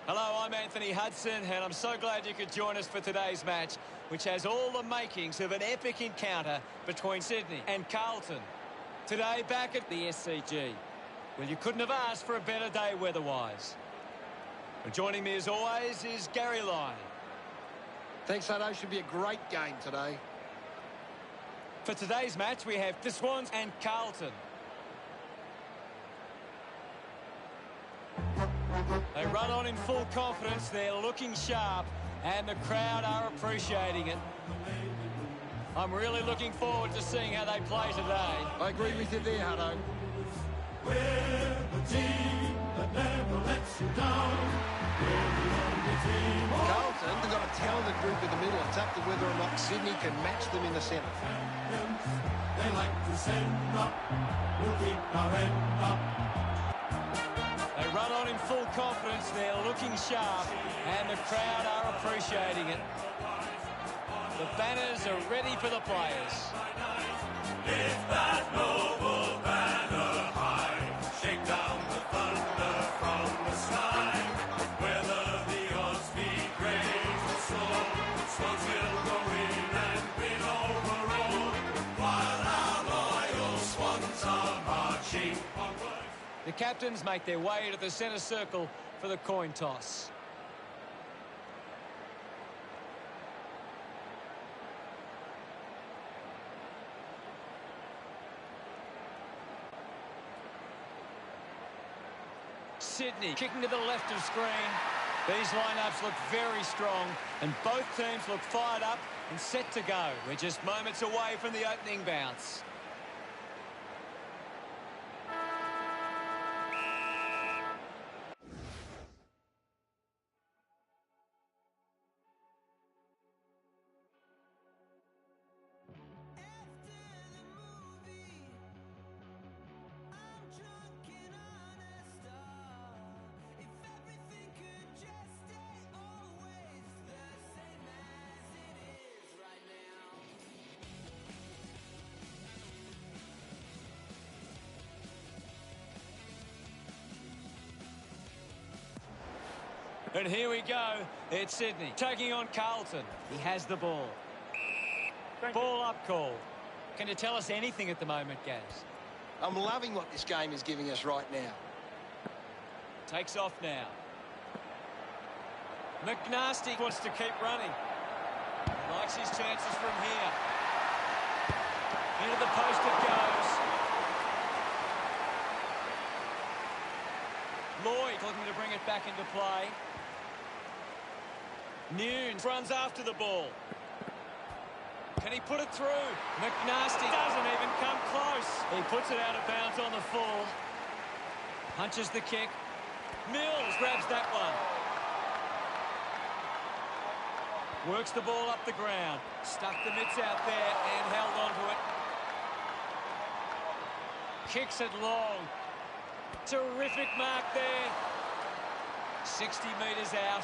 Hello, I'm Anthony Hudson, and I'm so glad you could join us for today's match, which has all the makings of an epic encounter between Sydney and Carlton. Today, back at the SCG. Well, you couldn't have asked for a better day weather-wise. And joining me, as always, is Gary Lyon. Thanks, Hutto. Should be a great game today. For today's match, we have the Swans and Carlton. They run on in full confidence, they're looking sharp, and the crowd are appreciating it. I'm really looking forward to seeing how they play today. I agree with you there, Hutto. We're the team that never lets you down. We're the only team. Carlton, they've got a talented group in the middle. It's up to whether or not Sydney can match them in the centre. They like to send up. We'll keep our end up. They run on in full confidence, they're looking sharp, and the crowd are appreciating it. The banners are ready for the players. Lift that noble banner high, shake down the thunder from the sky. Whether the odds be great or slow, Swans will go in and win overall, while our loyal Swans are marching onward. The captains make their way to the centre circle for the coin toss. Sydney kicking to the left of screen. These lineups look very strong, and both teams look fired up and set to go. We're just moments away from the opening bounce. And here we go. It's Sydney taking on Carlton. He has the ball. Ball up call. Can you tell us anything at the moment, Gaz? I'm loving what this game is giving us right now. Takes off now. McNasty wants to keep running. He likes his chances from here. Into the post it goes. Lloyd looking to bring it back into play. Nunes runs after the ball. Can he put it through? McNasty doesn't even come close. He puts it out of bounds on the full. Punches the kick. Mills grabs that one. Works the ball up the ground. Stuck the mitts out there and held onto it. Kicks it long. Terrific mark there. 60 metres out.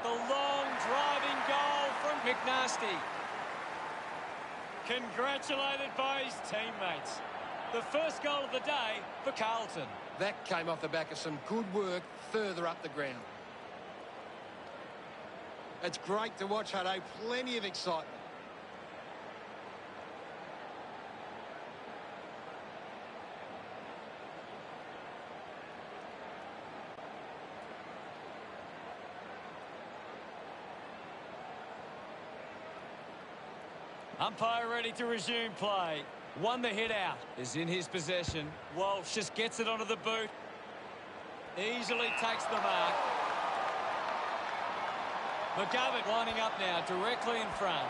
The long driving goal from McNasty. Congratulated by his teammates. The first goal of the day for Carlton. That came off the back of some good work further up the ground. It's great to watch, Hutto. Plenty of excitement. Umpire ready to resume play. Won the hit out. Is in his possession. Walsh just gets it onto the boot. Easily takes the mark. McGovern lining up now directly in front.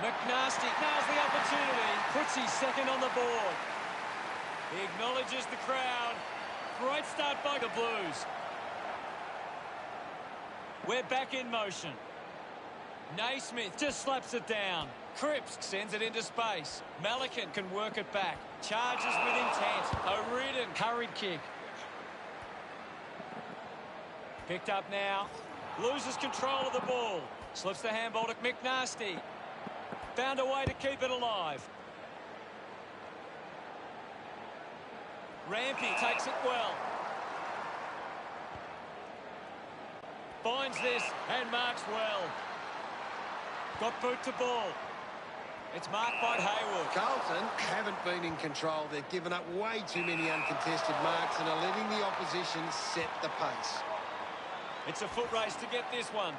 McNasty now's the opportunity. Puts his second on the board. He acknowledges the crowd. Great start by the Blues. We're back in motion. Naismith just slaps it down. Cripps sends it into space. Malikan can work it back. Charges with intent. O'Riordan, hurried kick. Picked up now. Loses control of the ball. Slips the handball to McNasty. Found a way to keep it alive. Rampy takes it well. Finds this and marks well. Got boot to ball. It's marked by Hayward. Carlton haven't been in control. They've given up way too many uncontested marks and are letting the opposition set the pace. It's a foot race to get this one.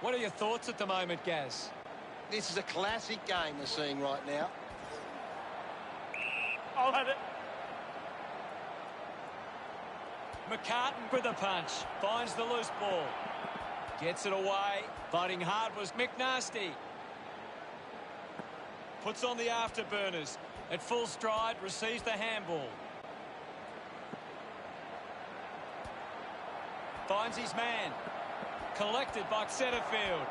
What are your thoughts at the moment, Gaz? This is a classic game we're seeing right now. I'll have it. McCartan with a punch. Finds the loose ball. Gets it away. Fighting hard was McNasty. Puts on the afterburners. At full stride, receives the handball. Finds his man. Collected by Setterfield.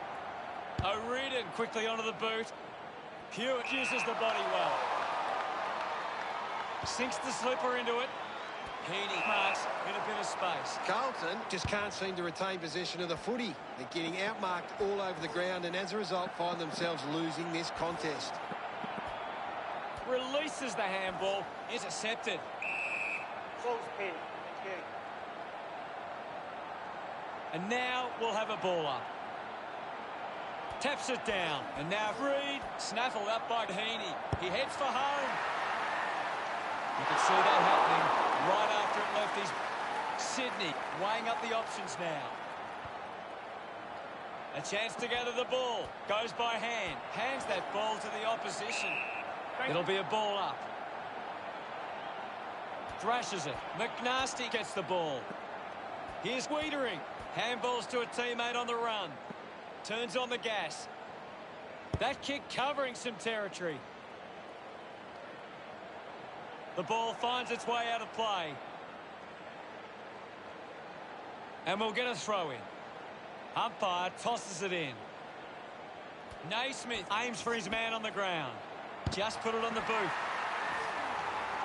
O'Riordan quickly onto the boot. Hewitt uses the body well. Sinks the slipper into it. Heaney marks in a bit of space. Carlton just can't seem to retain possession of the footy. They're getting outmarked all over the ground and as a result find themselves losing this contest. Releases the handball. Intercepted. Close pin. Thank you. And now we'll have a ball up. Taps it down. And now Reed. Snaffled up by Heaney. He heads for home. You can see that happening right after it left his... Sydney weighing up the options now. A chance to gather the ball. Goes by hand. Hands that ball to the opposition. It'll be a ball up. Thrashes it. McNasty gets the ball. Here's Wiedering. Handballs to a teammate on the run. Turns on the gas. That kick covering some territory. The ball finds its way out of play. And we'll get a throw in. Umpire tosses it in. Naismith aims for his man on the ground. Just put it on the boot.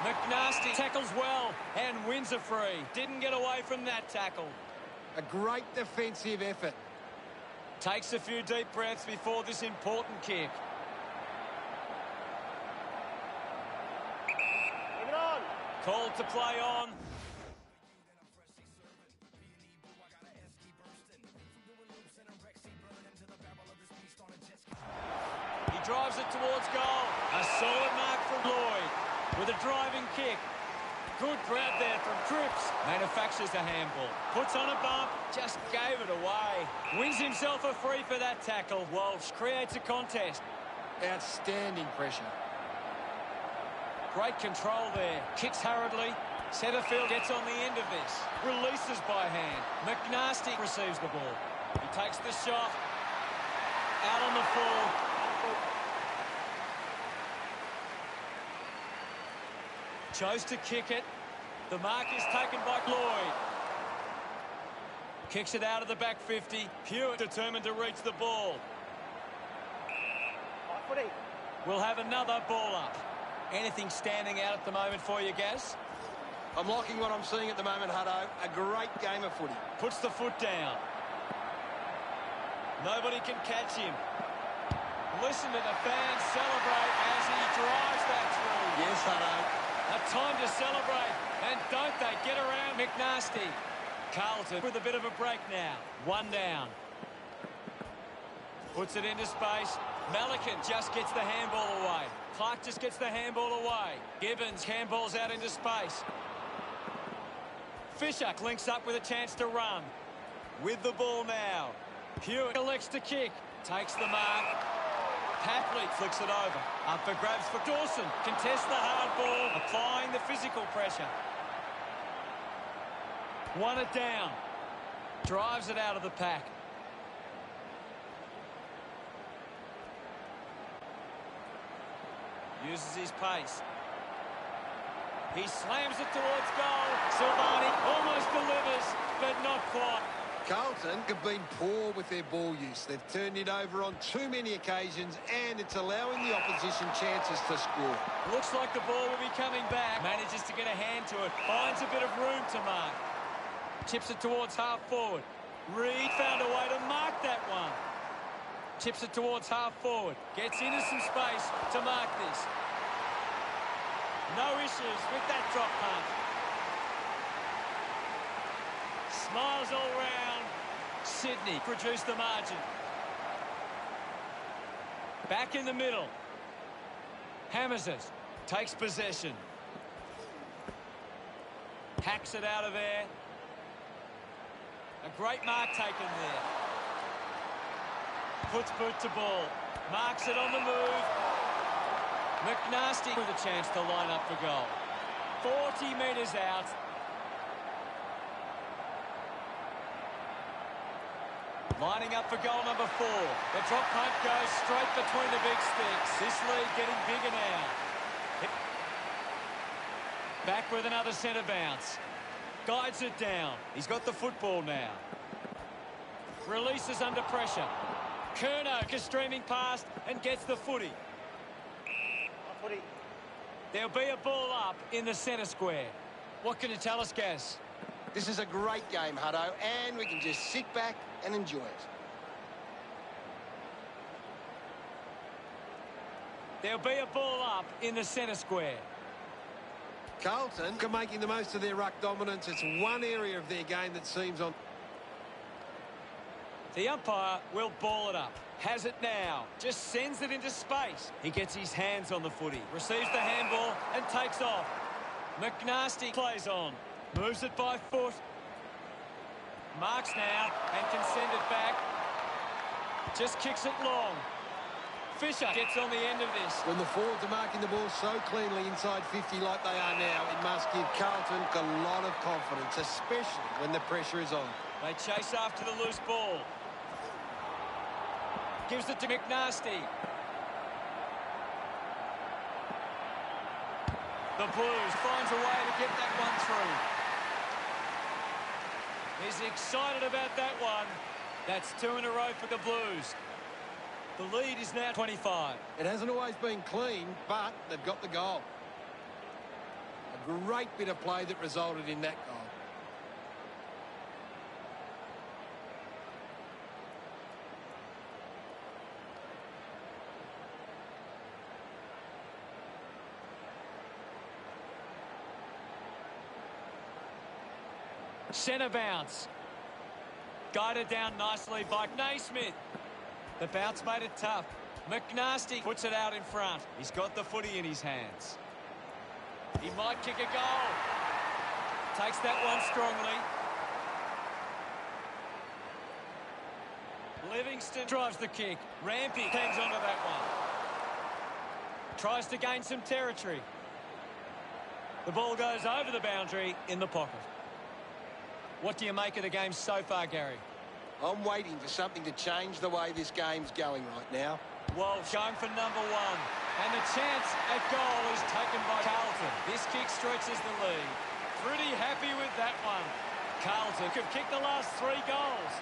McNasty tackles well and wins a free. Didn't get away from that tackle. A great defensive effort. Takes a few deep breaths before this important kick. Bring it on. Called to play on. He drives it towards goal. A solid mark from Lloyd with a driving kick. Good grab there from Cripps. Manufactures a handball. Puts on a bump. Just gave it away. Wins himself a free for that tackle. Walsh creates a contest. Outstanding pressure. Great control there. Kicks hurriedly. Setterfield gets on the end of this. Releases by hand. McNasty receives the ball. He takes the shot. Out on the full. Chose to kick it. The mark is taken by Lloyd. Kicks it out of the back 50. Hewitt determined to reach the ball. We'll have another ball up. Anything standing out at the moment for you, Gaz? I'm liking what I'm seeing at the moment, Hutto. A great game of footy. Puts the foot down. Nobody can catch him. Listen to the fans celebrate as he drives that through. Yes, Hutto. A time to celebrate, and don't they get around McNasty. Carlton with a bit of a break now. One down. Puts it into space. Malikan just gets the handball away. Clark just gets the handball away. Gibbons handballs out into space. Fisher links up with a chance to run. With the ball now. Hewitt elects to kick. Takes the mark. Papley flicks it over. Up for grabs for Dawson. Contests the hard ball. Applying the physical pressure. Won it down. Drives it out of the pack. Uses his pace. He slams it towards goal. Silvani almost delivers, but not quite. Carlton have been poor with their ball use. They've turned it over on too many occasions, and it's allowing the opposition chances to score. Looks like the ball will be coming back. Manages to get a hand to it. Finds a bit of room to mark. Chips it towards half forward. Reed found a way to mark that one. Chips it towards half forward. Gets into some space to mark this. No issues with that drop punt. Smiles all round. Sydney produced the margin. Back in the middle. Hammers it. Takes possession. Hacks it out of there. A great mark taken there. Puts boot to ball. Marks it on the move. McNasty with a chance to line up for goal. 40 metres out. Lining up for goal number 4. The drop punt goes straight between the big sticks. This lead getting bigger now. Back with another centre bounce. Guides it down. He's got the football now. Releases under pressure. Kerno is streaming past and gets the footy. Footy. There'll be a ball up in the centre square. What can you tell us, Gaz? This is a great game, Hutto, and we can just sit back and enjoy it. There'll be a ball up in the centre square. Carlton are making the most of their ruck dominance. It's one area of their game that seems on. The umpire will ball it up. Has it now. Just sends it into space. He gets his hands on the footy. Receives the handball and takes off. McNasty plays on. Moves it by foot. Marks now and can send it back. Just kicks it long. Fisher gets on the end of this. When the forwards are marking the ball so cleanly inside 50 like they are now, it must give Carlton a lot of confidence, especially when the pressure is on. They chase after the loose ball. Gives it to McNasty. The Blues finds a way to get that one through. He's excited about that one. That's 2 in a row for the Blues. The lead is now 25. It hasn't always been clean, but they've got the goal. A great bit of play that resulted in that goal. Centre bounce. Guided down nicely by Naismith. The bounce made it tough. McNasty puts it out in front. He's got the footy in his hands. He might kick a goal. Takes that one strongly. Livingston drives the kick. Rampy hangs onto that one. Tries to gain some territory. The ball goes over the boundary in the pocket. What do you make of the game so far, Gary? I'm waiting for something to change the way this game's going right now. Walsh going for number 1. And the chance at goal is taken by Carlton. This kick stretches the lead. Pretty happy with that one. Carlton have kicked the last 3 goals.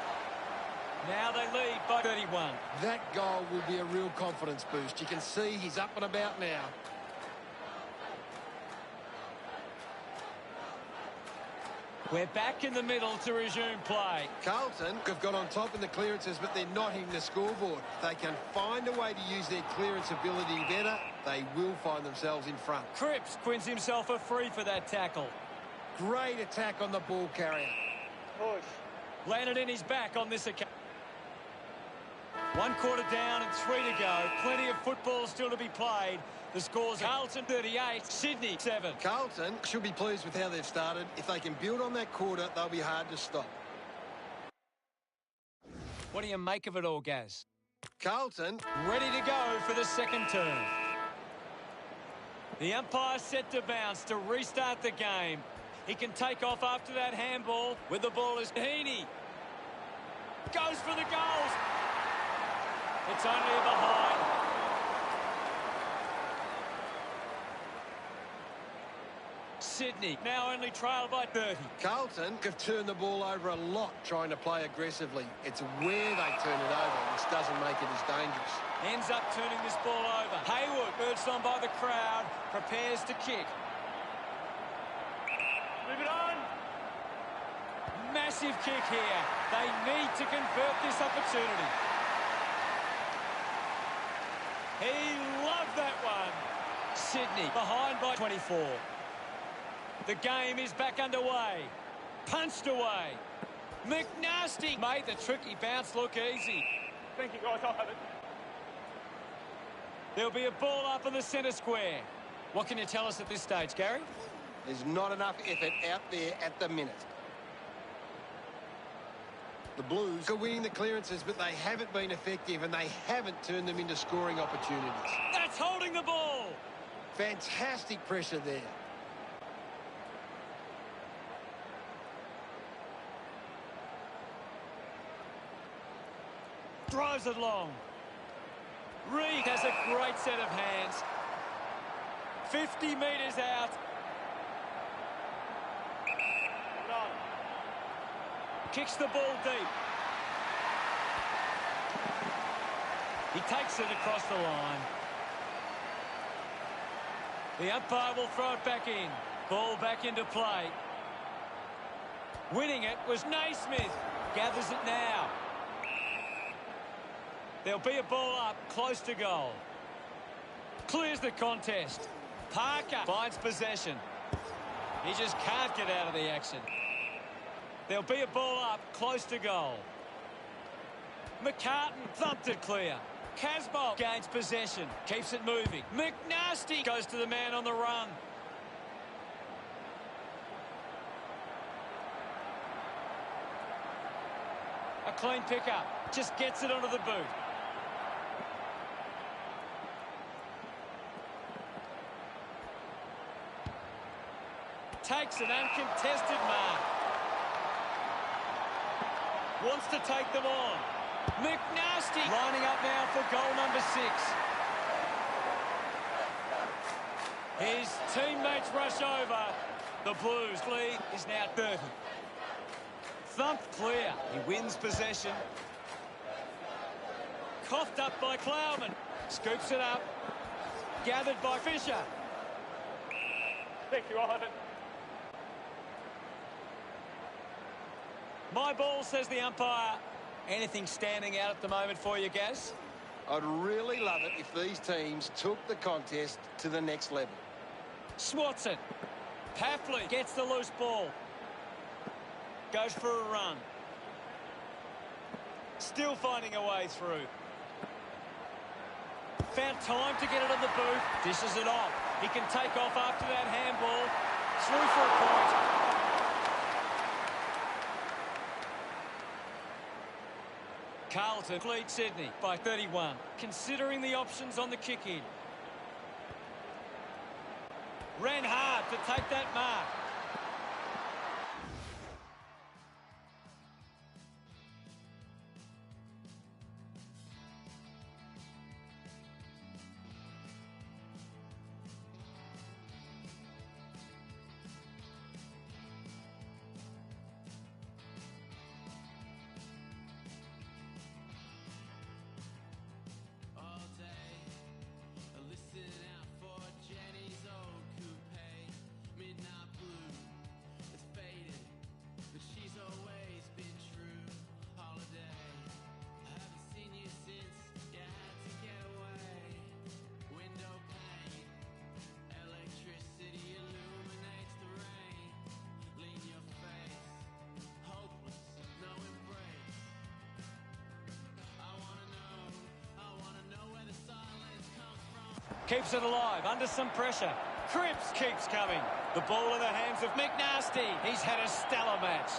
Now they lead by 31. That goal will be a real confidence boost. You can see he's up and about now. We're back in the middle to resume play. Carlton have got on top in the clearances, but they're not hitting the scoreboard. If they can find a way to use their clearance ability better, they will find themselves in front. Cripps wins himself a free for that tackle. Great attack on the ball carrier. Push. Landed in his back on this occasion. 1 quarter down and 3 to go. Plenty of football still to be played. The score's Carlton 38, Sydney 7. Carlton should be pleased with how they've started. If they can build on that quarter, they'll be hard to stop. What do you make of it all, Gaz? Carlton Ready to go for the second turn. The umpire set to bounce to restart the game. He can take off after that handball. With the ball is Heaney. Goes for the goals. It's only behind. Sydney now only trail by 30. Carlton have turned the ball over a lot trying to play aggressively. It's where they turn it over which doesn't make it as dangerous. Ends up turning this ball over. Hayward, urged on by the crowd, prepares to kick. Move it on. Massive kick here. They need to convert this opportunity. He loved that one. Sydney behind by 24. The game is back underway. Punched away. McNasty made the tricky bounce look easy. Thank you, guys. I'll have it. There'll be a ball up in the centre square. What can you tell us at this stage, Gary? There's not enough effort out there at the minute. The Blues are winning the clearances, but they haven't been effective and they haven't turned them into scoring opportunities. That's holding the ball. Fantastic pressure there. Drives it long. Reed has a great set of hands. 50 metres out. Move it on. Kicks the ball deep. He takes it across the line. The umpire will throw it back in. Ball back into play. Winning it was Naismith. Gathers it now. There'll be a ball up close to goal. Clears the contest. Parker finds possession. He just can't get out of the action. There'll be a ball up close to goal. McCartan thumped it clear. Casbolt gains possession. Keeps it moving. McNasty goes to the man on the run. A clean pickup. Just gets it onto the boot. Takes an uncontested mark. Wants to take them on. McNasty lining up now for goal number 6. His teammates rush over. The Blues lead is now 30. Thumped clear. He wins possession. Coughed up by Plowman. Scoops it up. Gathered by Fisher. Thank you. I'll have it. My ball, says the umpire. Anything standing out at the moment for you, Gaz? I'd really love it if these teams took the contest to the next level. Swats it. Papley gets the loose ball. Goes for a run. Still finding a way through. Found time to get it on the boot. Dishes it off. He can take off after that handball. Through for a point. Carlton lead Sydney by 31. Considering the options on the kick-in. Ran hard to take that mark. Keeps it alive, under some pressure. Cripps keeps coming. The ball in the hands of McNasty. He's had a stellar match.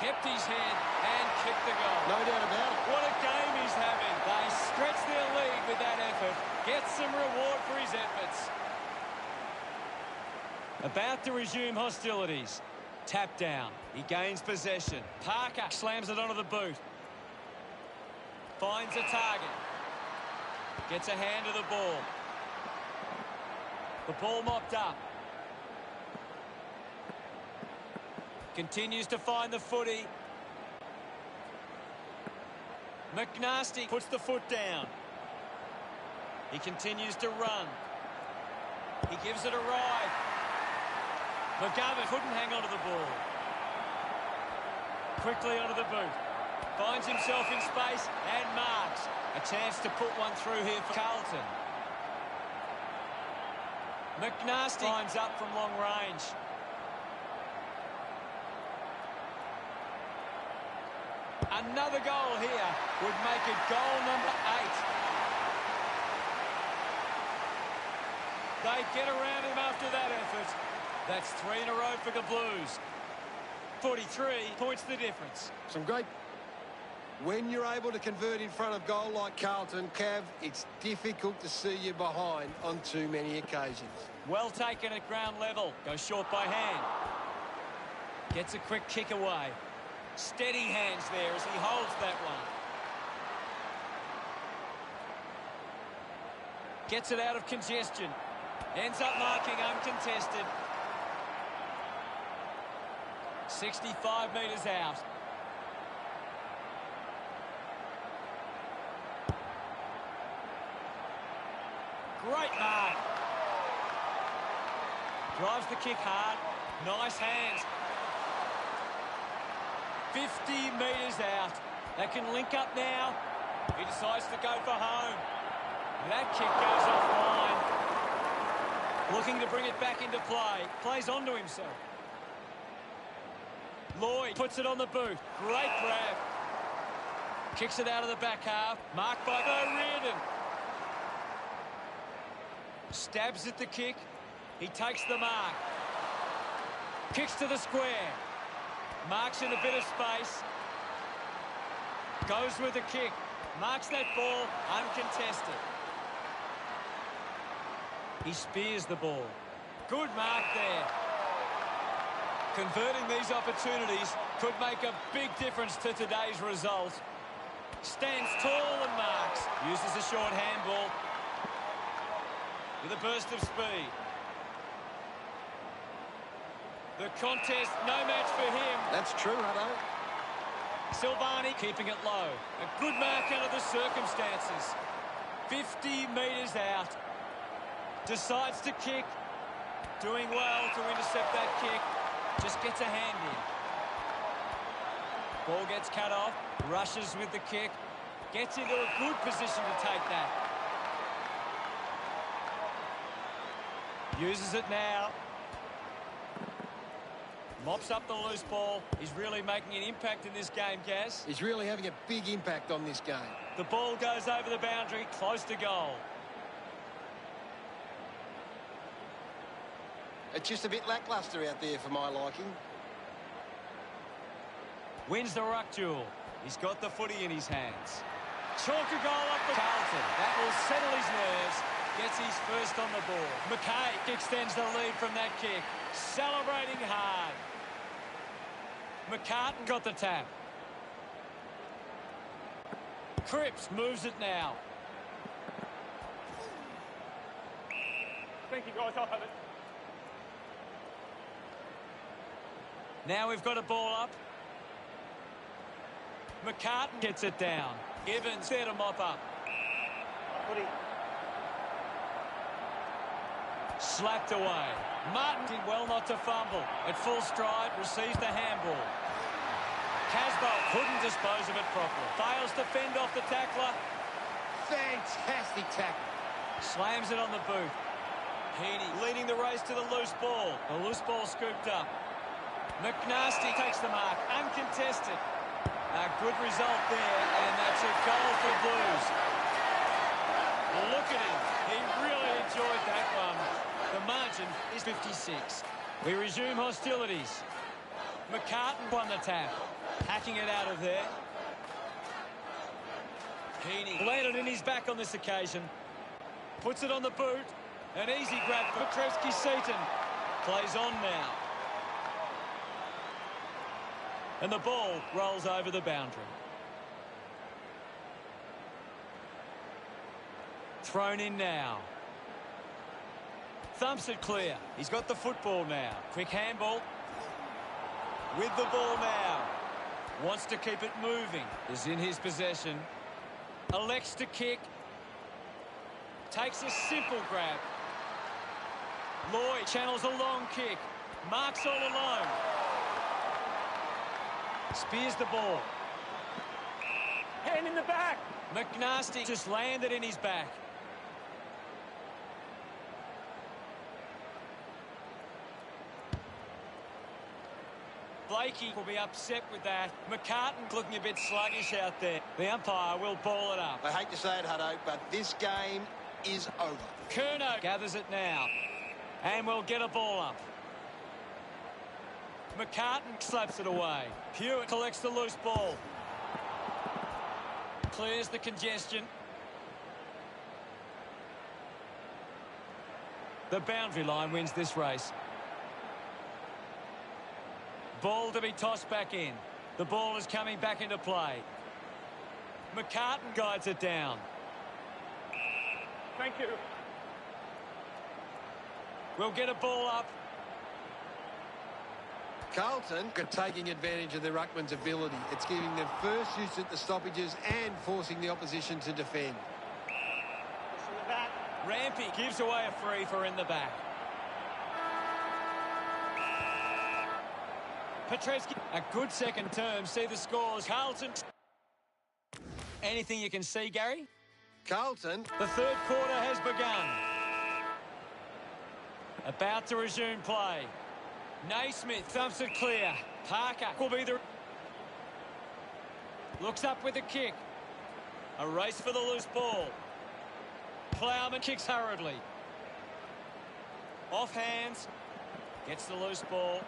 Kept his head and kicked the goal. No doubt about it. What a game he's having. They stretch their lead with that effort. Gets some reward for his efforts. About to resume hostilities. Tap down. He gains possession. Parker slams it onto the boot. Finds a target. Gets a hand to the ball. The ball mopped up. Continues to find the footy. McNasty puts the foot down. He continues to run. He gives it a ride. McGovern couldn't hang on to the ball. Quickly onto the boot. Finds himself in space and marks. A chance to put one through here for Carlton. McNasty lines up from long range. Another goal here would make it goal number 8. They get around him after that effort. That's 3 in a row for the Blues. 43 points the difference. Some great... When you're able to convert in front of goal like Carlton, Cav, it's difficult to see you behind on too many occasions. Well taken at ground level. Goes short by hand. Gets a quick kick away. Steady hands there as he holds that one. Gets it out of congestion. Ends up marking uncontested. 65 metres out. Great mark. Drives the kick hard. Nice hands. 50 metres out. They can link up now. He decides to go for home. That kick goes offline. Looking to bring it back into play. Plays onto himself. Lloyd puts it on the boot. Great grab. Kicks it out of the back half. Marked by Reardon. Stabs at the kick. He takes the mark. Kicks to the square. Marks in a bit of space. Goes with the kick. Marks that ball uncontested. He spears the ball. Good mark there. Converting these opportunities could make a big difference to today's result. Stands tall and marks. Uses a short handball. With a burst of speed. The contest, no match for him. That's true, Hutto. Silvani keeping it low. A good mark under the circumstances. 50 metres out. Decides to kick. Doing well to intercept that kick. Just gets a hand in. Ball gets cut off. Rushes with the kick. Gets into a good position to take that. Uses it now. Mops up the loose ball. He's really making an impact in this game, Gaz. He's really having a big impact on this game. The ball goes over the boundary, close to goal. It's just a bit lacklustre out there for my liking. Wins the ruck duel. He's got the footy in his hands. Chalk a goal up for Carlton. That will settle his nerves. Gets his first on the ball. McKay extends the lead from that kick. Celebrating hard. McCartan got the tap. Cripps moves it now. Thank you, guys. I'll have it. Now we've got a ball up. McCartan gets it down. Evans there to mop up. Footy. Slapped away. Martin did well not to fumble. At full stride, receives the handball. Casbolt couldn't dispose of it properly. Fails to fend off the tackler. Fantastic tackle. Slams it on the boot. Heaney leading the race to the loose ball. The loose ball scooped up. McNasty takes the mark. Uncontested. A good result there, and that's a goal for Blues. Look at him. He really enjoyed that one. The margin is 56. We resume hostilities. McCartan won the tap. Hacking it out of there. Heaney landed in his back on this occasion. Puts it on the boot. An easy grab for Trevsky-Seaton. Plays on now. And the ball rolls over the boundary. Thrown in now. Thumps it clear. He's got the football now. Quick handball. With the ball now. Wants to keep it moving. Is in his possession. Elects to kick. Takes a simple grab. Lloyd channels a long kick. Marks all alone. Spears the ball. Hand in the back. McNasty just landed in his back. Blakey will be upset with that. McCartan looking a bit sluggish out there. The umpire will ball it up. I hate to say it, Hutto, but this game is over. Curnow gathers it now. And we'll get a ball up. McCartan slaps it away. Hewitt collects the loose ball. Clears the congestion. The boundary line wins this race. Ball to be tossed back in. The ball is coming back into play. McCartan guides it down. Thank you. We'll get a ball up. Carlton are taking advantage of their ruckman's ability. It's giving them first use at the stoppages and forcing the opposition to defend. It's in the back. Rampy gives away a free for in the back. Petreski, a good second term. See the scores. Carlton. Anything you can see, Gary? Carlton. The third quarter has begun. About to resume play. Naismith thumps it clear. Parker will be the... Looks up with a kick. A race for the loose ball. Plowman kicks hurriedly. Off hands. Gets the loose ball.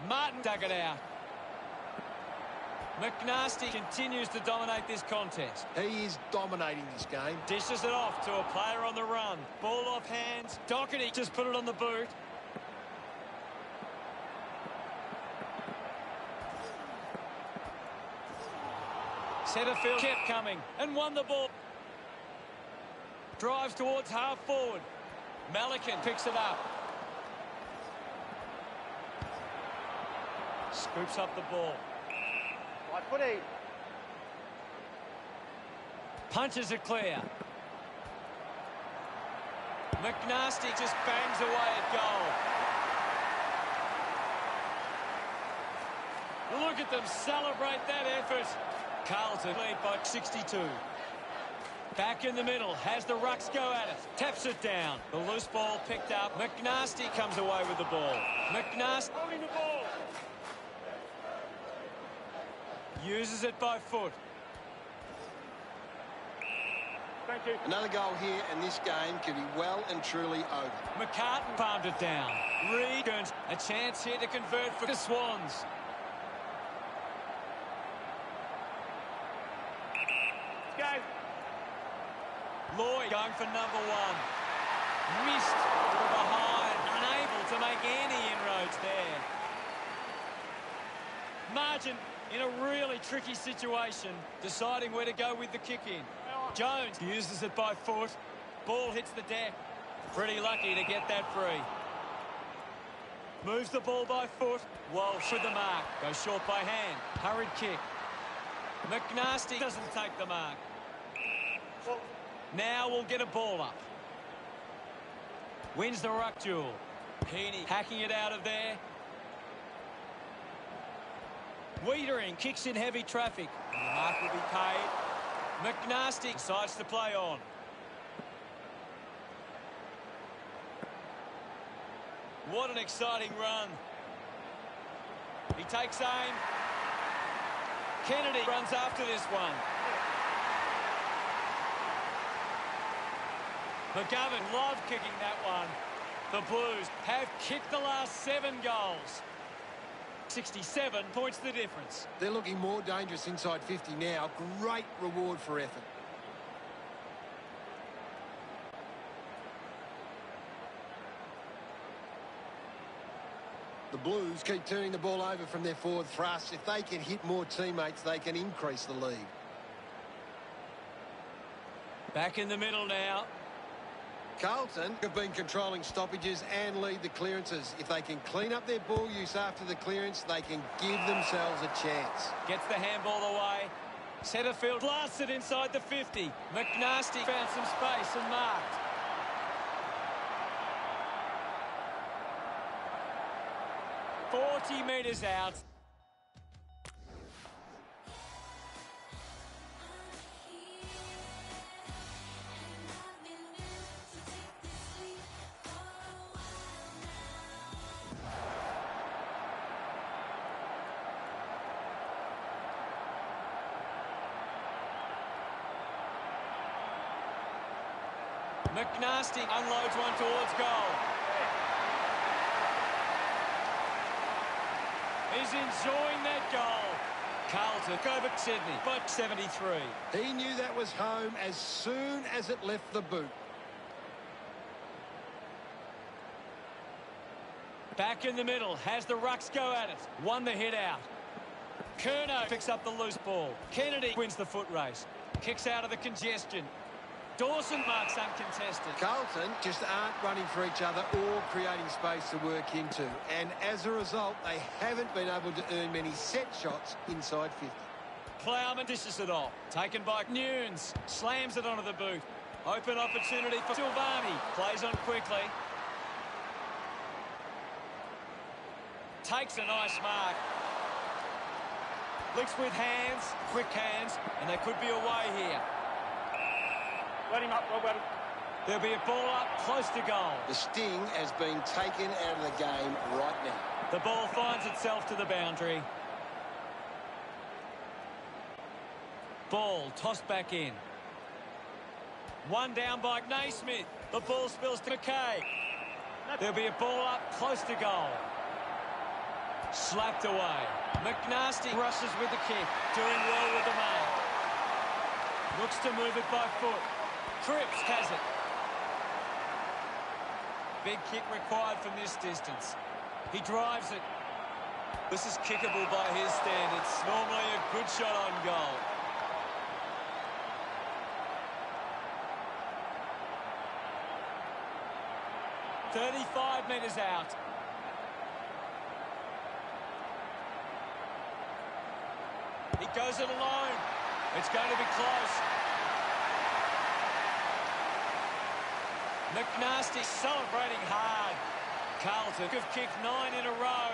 Martin dug it out. McNasty continues to dominate this contest. He is dominating this game. Dishes it off to a player on the run. Ball off hands. Doherty just put it on the boot. Setterfield kept coming and won the ball. Drives towards half forward. Malikan picks it up. Scoops up the ball. Right footy. Punches it clear. McNasty just bangs away at goal. Look at them celebrate that effort. Carlton lead by 62. Back in the middle, has the rucks go at it. Taps it down. The loose ball picked up. McNasty comes away with the ball. McNasty Holding the ball. uses it by foot. Thank you. Another goal here, and this game could be well and truly over. McCartan palmed it down. Reed earns a chance here to convert for the Swans. Go. Lloyd going for number one. Missed from behind. Unable to make any inroads there. Margin in a really tricky situation, deciding where to go with the kick in. Jones uses it by foot. Ball hits the deck. Pretty lucky to get that free. Moves the ball by foot. Walsh with the mark. Goes short by hand. Hurried kick. McNasty doesn't take the mark. Well, Now we'll get a ball up. Wins the ruck duel. Heaney hacking it out of there. Wiedering kicks in heavy traffic. The mark will be paid. McNasty decides to play on. What an exciting run. He takes aim. Kennedy runs after this one. McGovern loved kicking that one. The Blues have kicked the last 7 goals. 67 points the difference. They're looking more dangerous inside 50 now. Great reward for effort. The Blues keep turning the ball over from their forward thrust. If they can hit more teammates, they can increase the lead. Back in the middle now. Carlton have been controlling stoppages and lead the clearances. If they can clean up their ball use after the clearance, they can give themselves a chance. Gets the handball away. Setterfield blasts it inside the 50. McNasty found some space and marked. "40 metres out." McNasty unloads one towards goal. He's enjoying that goal. Carlton took over Sydney by 73. He knew that was home as soon as it left the boot. Back in the middle, has the rucks go at it. Won the hit out. Curnow picks up the loose ball. Kennedy wins the foot race. Kicks out of the congestion. Dawson marks uncontested. Carlton just aren't running for each other or creating space to work into. And as a result, they haven't been able to earn many set shots inside 50. Plowman dishes it off. Taken by Nunes. Slams it onto the boot. Open opportunity for Silvani. Plays on quickly. Takes a nice mark. Licks with hands. Quick hands. And they could be away here. Let him up, Robert. There'll be a ball up close to goal. The sting has been taken out of the game right now. The ball finds itself to the boundary. Ball tossed back in. One down by Naismith. The ball spills to McKay. There'll be a ball up close to goal. Slapped away. McNasty rushes with the kick. Doing well with the mark. Looks to move it by foot. Cripps has it. Big kick required from this distance. He drives it. This is kickable by his standards. Normally a good shot on goal. "35 metres out. He goes it alone. It's going to be close. McNasty celebrating hard. Carlton have kicked 9 in a row.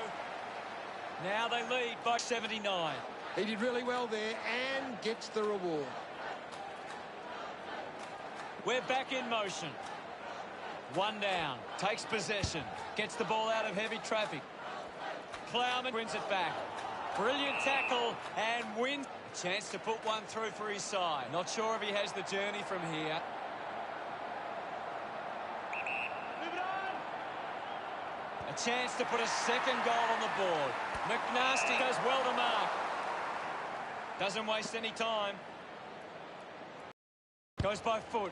Now they lead by 79. He did really well there and gets the reward. We're back in motion. One down. Takes possession. Gets the ball out of heavy traffic. Plowman wins it back. Brilliant tackle and wins. A chance to put one through for his side. Not sure if he has the journey from here. A chance to put a second goal on the board. McNasty does well to mark. Doesn't waste any time. Goes by foot.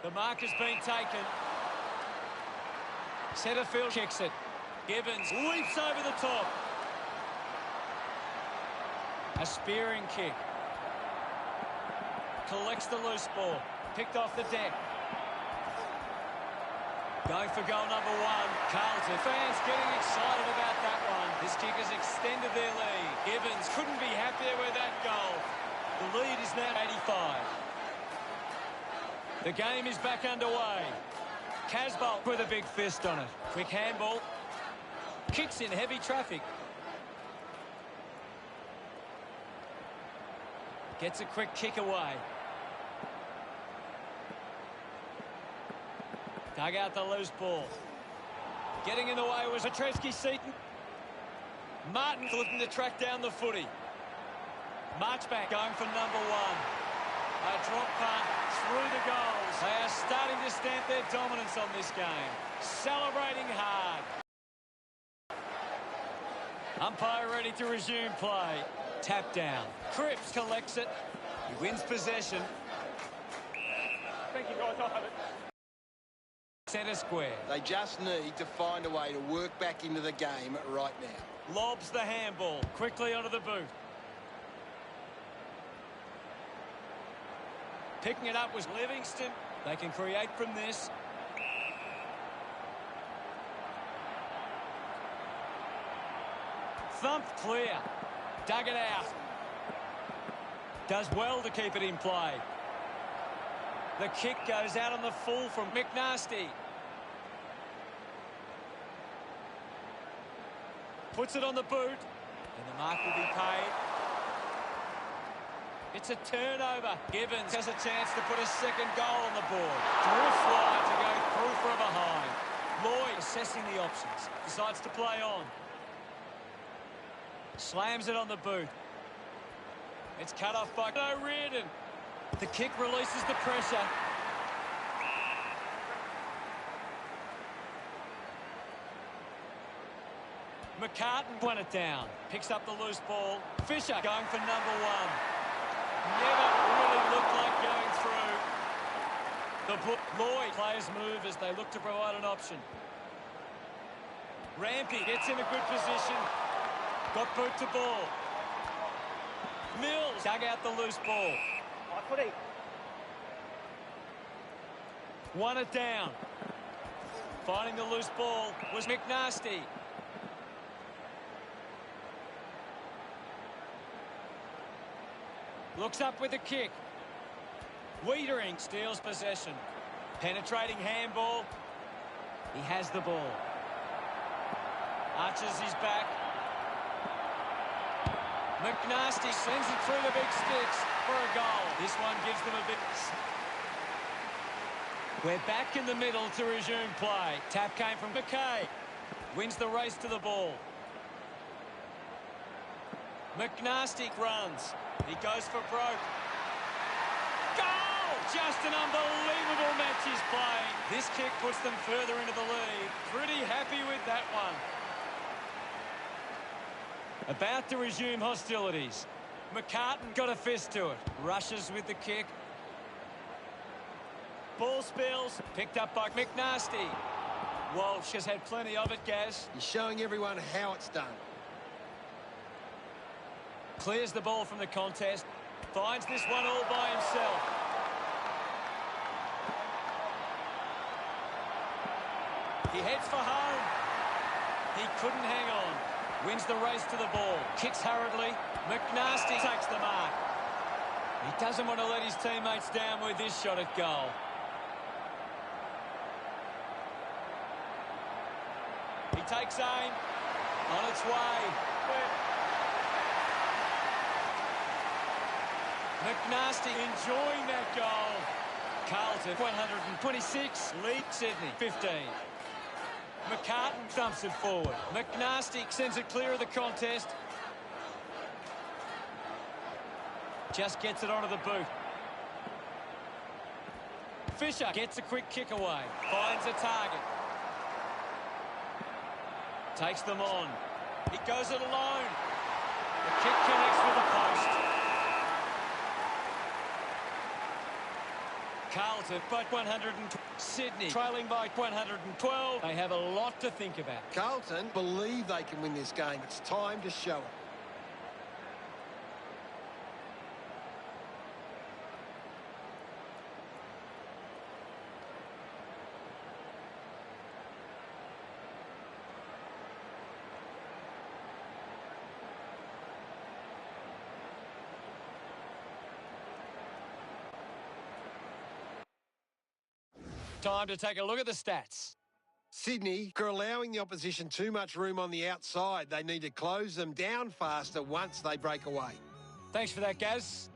The mark has been taken. Setterfield kicks it. Gibbons leaps over the top. A spearing kick. Collects the loose ball. Picked off the deck. Going for goal number 1. Carlton fans getting excited about that one. This kick has extended their lead. Gibbons couldn't be happier with that goal. The lead is now 85. The game is back underway. Casbolt with a big fist on it. Quick handball. Kicks in heavy traffic. Gets a quick kick away. Dug out the loose ball. Getting in the way was Petreski-Seaton. Martin looking to track down the footy. Marchbank going for number 1. A drop punt through the goals. They are starting to stamp their dominance on this game. Celebrating hard. Umpire ready to resume play. Tap down. Cripps collects it. He wins possession. Thank you, guys. I'll have it. Centre square. They just need to find a way to work back into the game right now. Lobs the handball quickly onto the boot. Picking it up was Livingston. They can create from this. Thumped clear. Dug it out. Does well to keep it in play. The kick goes out on the full from McNasty. Puts it on the boot. And the mark will be paid. It's a turnover. Gibbons has a chance to put a second goal on the board. Drifts wide to go through for a behind. Lloyd assessing the options. Decides to play on. Slams it on the boot. It's cut off by O'Riordan. The kick releases the pressure. McCartan won it down. Picks up the loose ball. Fisher going for number one. Never really looked like going through. Lloyd players move as they look to provide an option. Rampy gets in a good position. Got boot to ball. Mills dug out the loose ball. Won it down. Finding the loose ball was McNasty. Looks up with a kick. Wiedering steals possession. Penetrating handball. He has the ball. Arches his back. McNasty sends it through the big sticks for a goal. This one gives them a bit. We're back in the middle to resume play. Tap came from McKay. Wins the race to the ball. McNasty runs. He goes for broke. Goal! Just an unbelievable match he's playing. This kick puts them further into the lead. Pretty happy with that one. About to resume hostilities. McCartan got a fist to it. Rushes with the kick. Ball spills. Picked up by McNasty. Walsh has had plenty of it, Gaz. He's showing everyone how it's done. Clears the ball from the contest. Finds this one all by himself. He heads for home. He couldn't hang on. Wins the race to the ball. Kicks hurriedly. McNasty takes the mark. He doesn't want to let his teammates down with this shot at goal. He takes aim. On its way. McNasty enjoying that goal. Carlton 126, lead Sydney 15. McCartan thumps it forward. McNasty sends it clear of the contest. Just gets it onto the boot. Fisher gets a quick kick away. Finds a target. Takes them on. He goes it alone. The kick connects with the post. Carlton by 100. Sydney trailing by 112. They have a lot to think about. Carlton believe they can win this game. It's time to show it. Time to take a look at the stats. Sydney are allowing the opposition too much room on the outside. They need to close them down faster once they break away. Thanks for that, Gaz.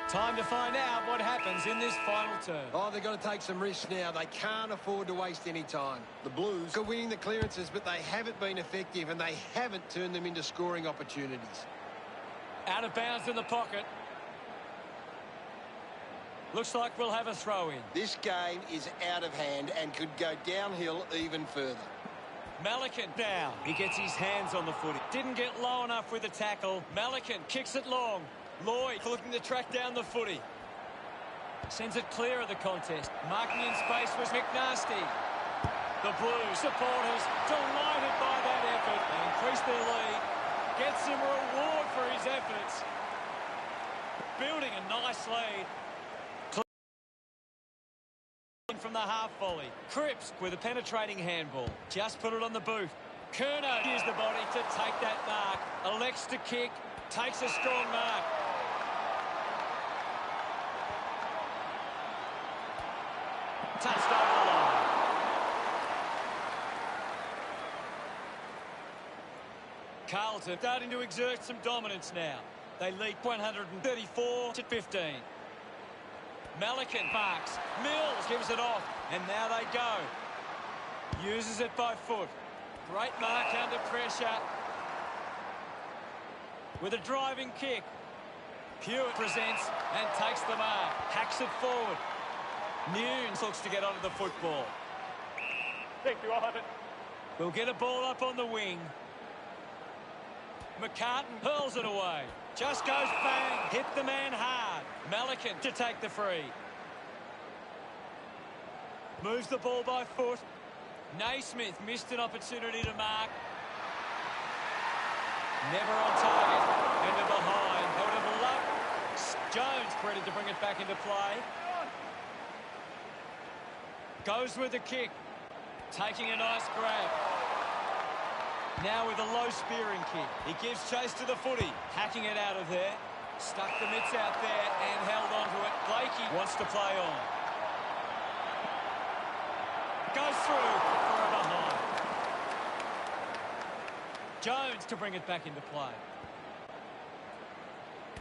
Time to find out what happens in this final term. Oh, they've got to take some risks now. They can't afford to waste any time. The Blues are winning the clearances, but they haven't been effective, and they haven't turned them into scoring opportunities. Out of bounds in the pocket. Looks like we'll have a throw-in. This game is out of hand and could go downhill even further. Malikan down. He gets his hands on the footy. Didn't get low enough with the tackle. Malikan kicks it long. Lloyd looking to track down the footy. Sends it clear of the contest. Marking in space was McNasty. The Blues supporters delighted by that effort. They increase their lead. Gets him a reward for his efforts. Building a nice lead. From the half volley. Cripps with a penetrating handball. Just put it on the boot. Kerno used the body to take that mark. Elects to kick. Takes a strong mark. Touched over the line. Carlton starting to exert some dominance now. They lead 134-15. Malikan marks. Mills gives it off. And now they go. Uses it by foot. Great mark under pressure. With a driving kick. Hewitt presents and takes the mark. Hacks it forward. Nunes looks to get onto the football. Thank you, I'll have it. We'll get a ball up on the wing. McCartan hurls it away. Just goes bang. Hit the man hard. Malikan to take the free. Moves the ball by foot. Naismith missed an opportunity to mark. Never on target. And to behind. They would have loved. Jones ready to bring it back into play. Goes with the kick. Taking a nice grab. Now with a low spearing kick. He gives chase to the footy. Hacking it out of there. Stuck the mitts out there and held onto it. Blakey wants to play on. Goes through for a behind. Jones to bring it back into play.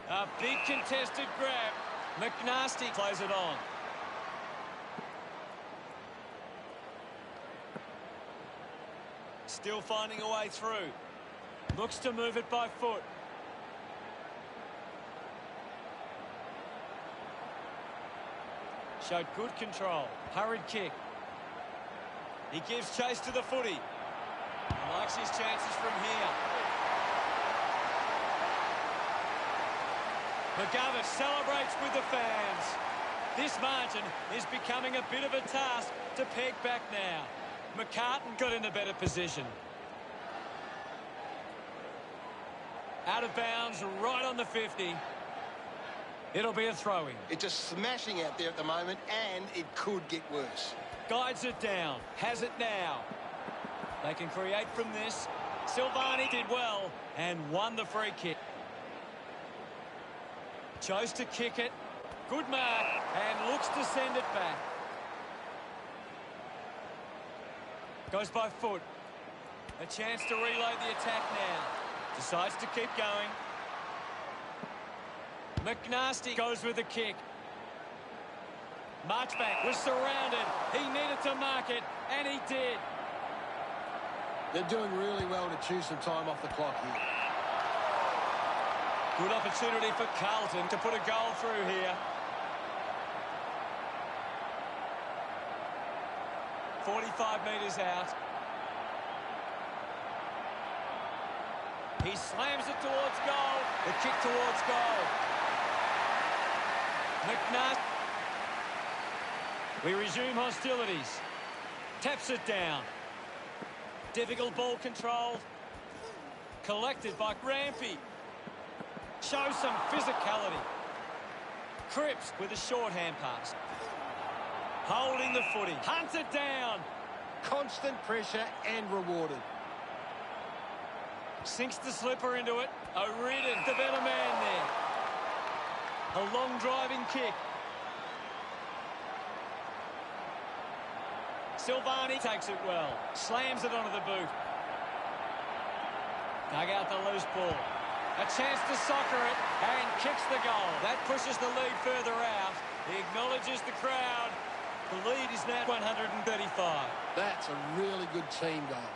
A big contested grab. McNasty plays it on. Still finding a way through. Looks to move it by foot. Showed good control. Hurried kick. He gives chase to the footy. He likes his chances from here. McGovern celebrates with the fans. This margin is becoming a bit of a task to peg back now. McCartan got in a better position. Out of bounds, right on the 50. It'll be a throw-in. It's just smashing out there at the moment, and it could get worse. Guides it down. Has it now. They can create from this. Silvani did well and won the free kick. Chose to kick it. Good mark and looks to send it back. Goes by foot. A chance to reload the attack now. Decides to keep going. McNasty goes with the kick. Marchbank was surrounded. He needed to mark it, and he did. They're doing really well to chew some time off the clock here. Good opportunity for Carlton to put a goal through here. 45 metres out. He slams it towards goal. The kick towards goal. McNasty. We resume hostilities. Taps it down. Difficult ball control. Collected by Rampy. Shows some physicality. Cripps with a short hand pass. Holding the footy. Hunts it down. Constant pressure and rewarded. Sinks the slipper into it. O'Riordan, the better man there. A long driving kick. Silvani takes it well. Slams it onto the boot. Dug out the loose ball. A chance to soccer it and kicks the goal. That pushes the lead further out. He acknowledges the crowd. The lead is now 135. That's a really good team goal.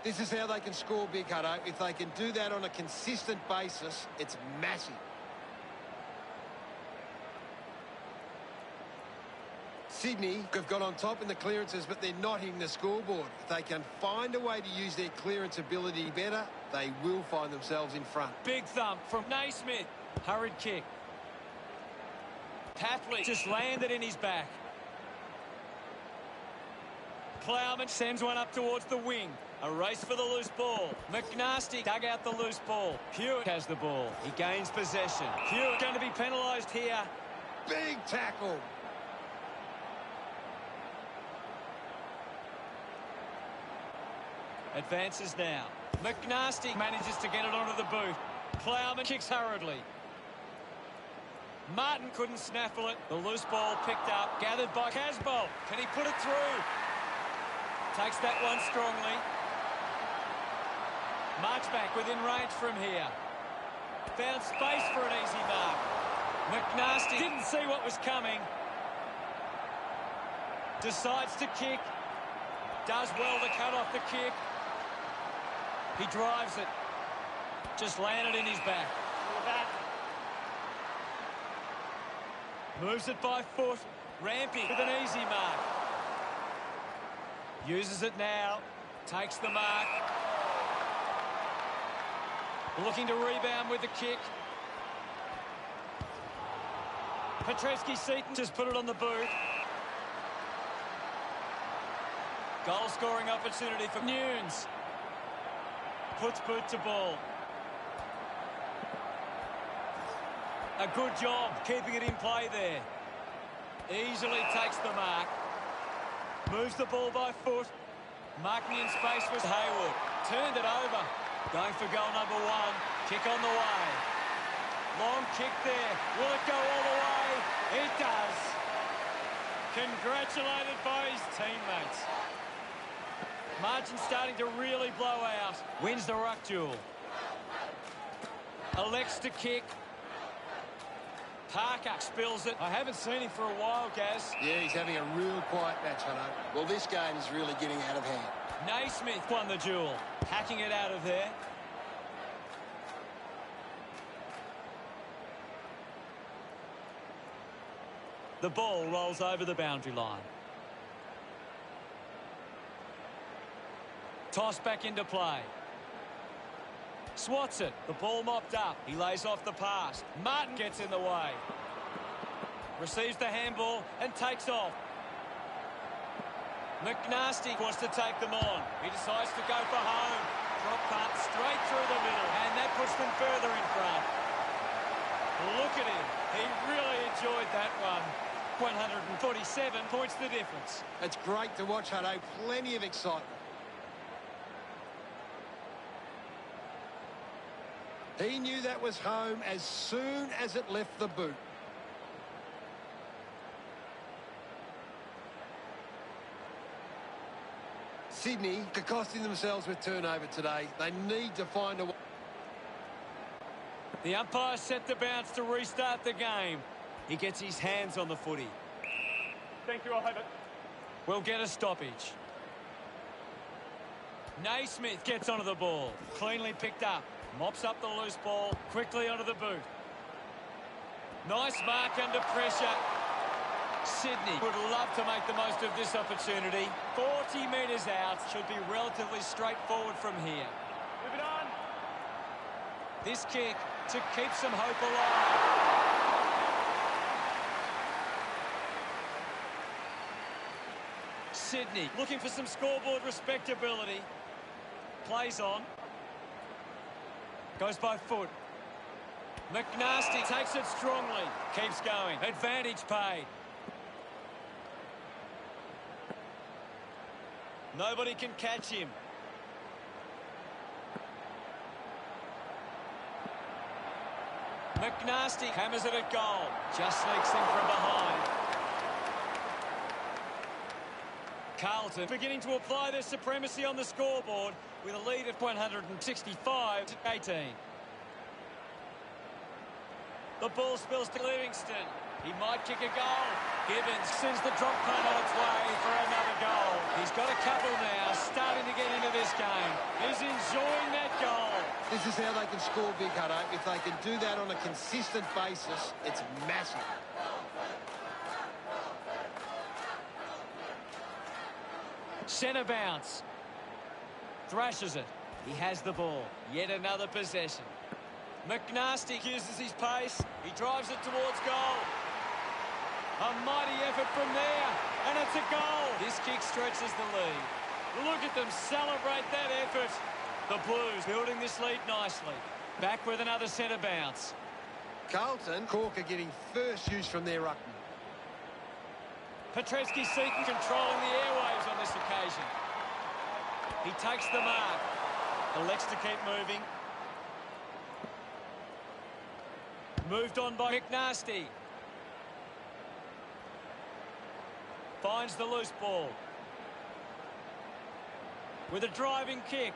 This is how they can score big, Hutto. If they can do that on a consistent basis, it's massive. Sydney have got on top in the clearances, but they're not hitting the scoreboard. If they can find a way to use their clearance ability better, they will find themselves in front. Big thump from Naismith. Hurried kick. Tapley just landed in his back. Plowman sends one up towards the wing. A race for the loose ball. McNasty dug out the loose ball. Hewitt has the ball. He gains possession. Hewitt going to be penalised here. Big tackle. Advances now. McNasty manages to get it onto the boot. Plowman kicks hurriedly. Martin couldn't snaffle it. The loose ball picked up, gathered by Casbolt. Can he put it through? Takes that one strongly. Marchback within range from here. Found space for an easy mark. McNasty didn't see what was coming. Decides to kick. Does well to cut off the kick. He drives it. Just landed in his back. Moves it by foot. Rampy with an easy mark. Uses it now. Takes the mark. Looking to rebound with the kick. Petreski-Seaton just put it on the boot. Goal scoring opportunity for Nunes. Puts boot to ball. A good job keeping it in play there. Easily takes the mark. Moves the ball by foot. Marking in space was Haywood. Turned it over. Going for goal number one. Kick on the way. Long kick there. Will it go all the way? It does. Congratulated by his teammates. Margin starting to really blow out. Wins the ruck duel. Elects to kick. Parker spills it. I haven't seen him for a while, Gaz. Yeah, he's having a real quiet match, Hutto. Well, this game is really getting out of hand. Naismith won the duel. Hacking it out of there. The ball rolls over the boundary line. Toss back into play. Swats it. The ball mopped up. He lays off the pass. Martin gets in the way. Receives the handball and takes off. McNasty wants to take them on. He decides to go for home. Drop punt straight through the middle. And that puts them further in front. Look at him. He really enjoyed that one. 147 points the difference. It's great to watch, Hutto. Plenty of excitement. He knew that was home as soon as it left the boot. Sydney are costing themselves with turnover today. They need to find a way. The umpire set the bounce to restart the game. He gets his hands on the footy. Thank you, I'll have it. We'll get a stoppage. Naismith gets onto the ball. Cleanly picked up. Mops up the loose ball. Quickly onto the boot. Nice mark under pressure. Sydney would love to make the most of this opportunity. 40 metres out. Should be relatively straightforward from here. Move it on. This kick to keep some hope alive. Sydney looking for some scoreboard respectability. Plays on. Goes by foot. McNasty takes it strongly. Keeps going. Advantage paid. Nobody can catch him. McNasty hammers it at goal. Just sneaks in from behind. Carlton beginning to apply their supremacy on the scoreboard with a lead of 165 to 18. The ball spills to Livingston. He might kick a goal. Gibbons sends the drop punt on its way for another goal. He's got a couple now, starting to get into this game. He's enjoying that goal. This is how they can score big, Hutto. If they can do that on a consistent basis, it's massive. Centre bounce. Thrashes it. He has the ball. Yet another possession. McNasty uses his pace. He drives it towards goal. A mighty effort from there. And it's a goal. This kick stretches the lead. Look at them celebrate that effort. The Blues building this lead nicely. Back with another centre bounce. Carlton, Cork are getting first use from their ruckman. Petreski-Seton controlling the airwaves on this occasion. He takes the mark. Elects to keep moving. Moved on by McNasty. Finds the loose ball. With a driving kick.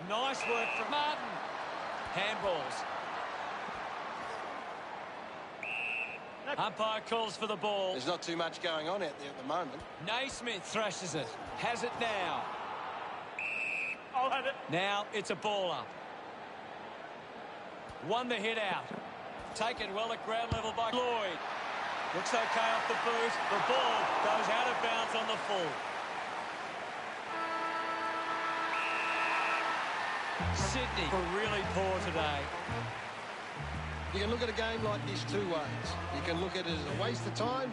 Nice work from Martin. Handballs. Umpire calls for the ball. There's not too much going on out there at the moment. Naismith thrashes it. Has it now. I'll have it. Now it's a ball up. Won the hit out. Taken well at ground level by Lloyd. Looks okay off the boot. The ball goes out of bounds on the full. Sydney were really poor today. You can look at a game like this two ways. You can look at it as a waste of time.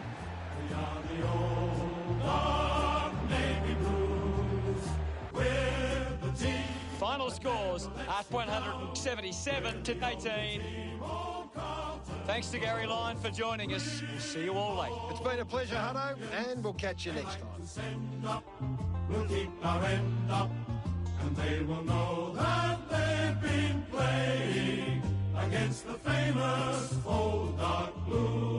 We are the old dark navy blues with the team. Final scores at 177 to 18. Thanks to Gary Lyon for joining us. We'll see you all later. It's been a pleasure, Hutto, and we'll catch you next time. Send up, we'll keep our end up, and they will know that they've been playing against the famous old dark blues.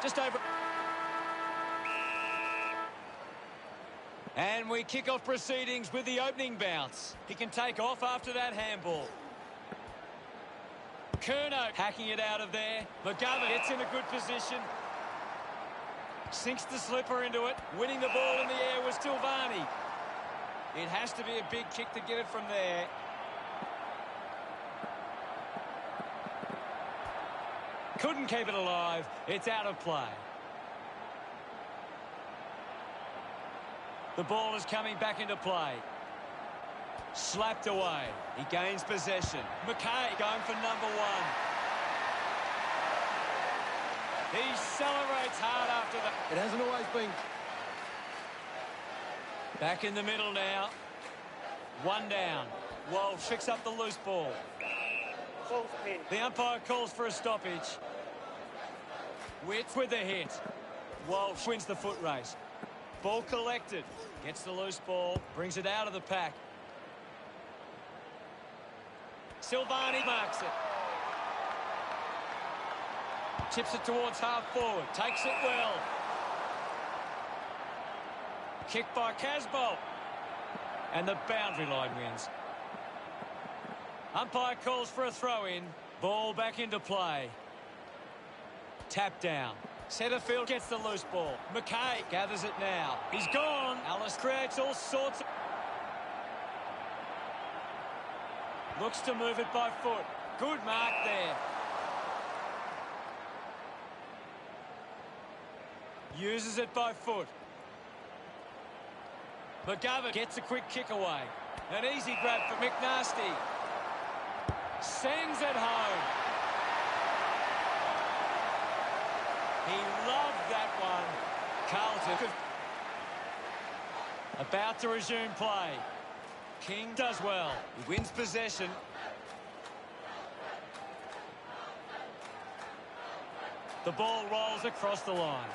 Just over. And we kick off proceedings with the opening bounce. He can take off after that handball. Kerno hacking it out of there. McGovern gets in a good position. Sinks the slipper into it. Winning the ball in the air was Silvani. It has to be a big kick to get it from there. Couldn't keep it alive. It's out of play. The ball is coming back into play. Slapped away. He gains possession. McKay going for number one. He celebrates hard after that. It hasn't always been. Back in the middle now. One down. Walsh picks up the loose ball. The umpire calls for a stoppage. Witts with the hit. Walsh wins the foot race. Ball collected. Gets the loose ball. Brings it out of the pack. Silvani marks it. Chips it towards half forward. Takes it well. Kick by Casbolt. And the boundary line wins. Umpire calls for a throw-in. Ball back into play. Tap down. Setterfield gets the loose ball. McKay gathers it now. He's gone. Alice creates all sorts of... Looks to move it by foot. Good mark there. Uses it by foot. McGovern gets a quick kick away. An easy grab for McNasty. Sends it home. He loved that one. Carlton about to resume play. King does well. He wins possession. The ball rolls across the line.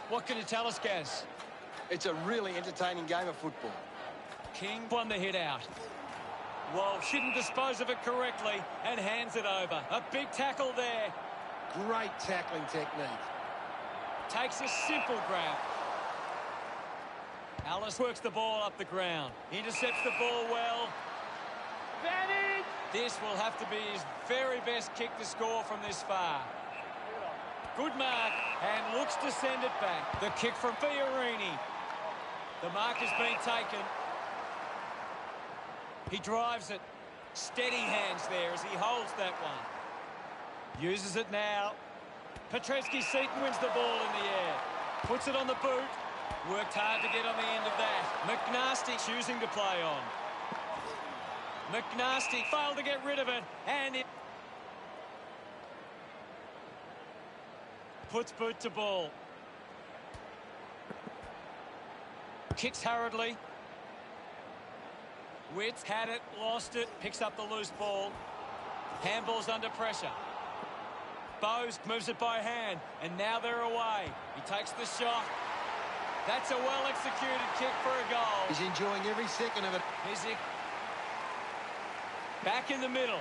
What can you tell us, Gaz? It's a really entertaining game of football. King won the hit out. Walsh didn't dispose of it correctly and hands it over. A big tackle there. Great tackling technique. Takes a simple grab. Alice works the ball up the ground. Intercepts the ball well. This will have to be his very best kick to score from this far. Good mark, and looks to send it back. The kick from Fiorini. The mark has been taken. He drives it. Steady hands there as he holds that one. Uses it now. Petreski-Seaton wins the ball in the air. Puts it on the boot. Worked hard to get on the end of that. McNasty choosing to play on. McNasty failed to get rid of it, and it puts boot to ball. Kicks hurriedly. Witts had it, lost it, picks up the loose ball. Handball's under pressure. Bowes moves it by hand, and now they're away. He takes the shot. That's a well-executed kick for a goal. He's enjoying every second of it. Mizik back in the middle.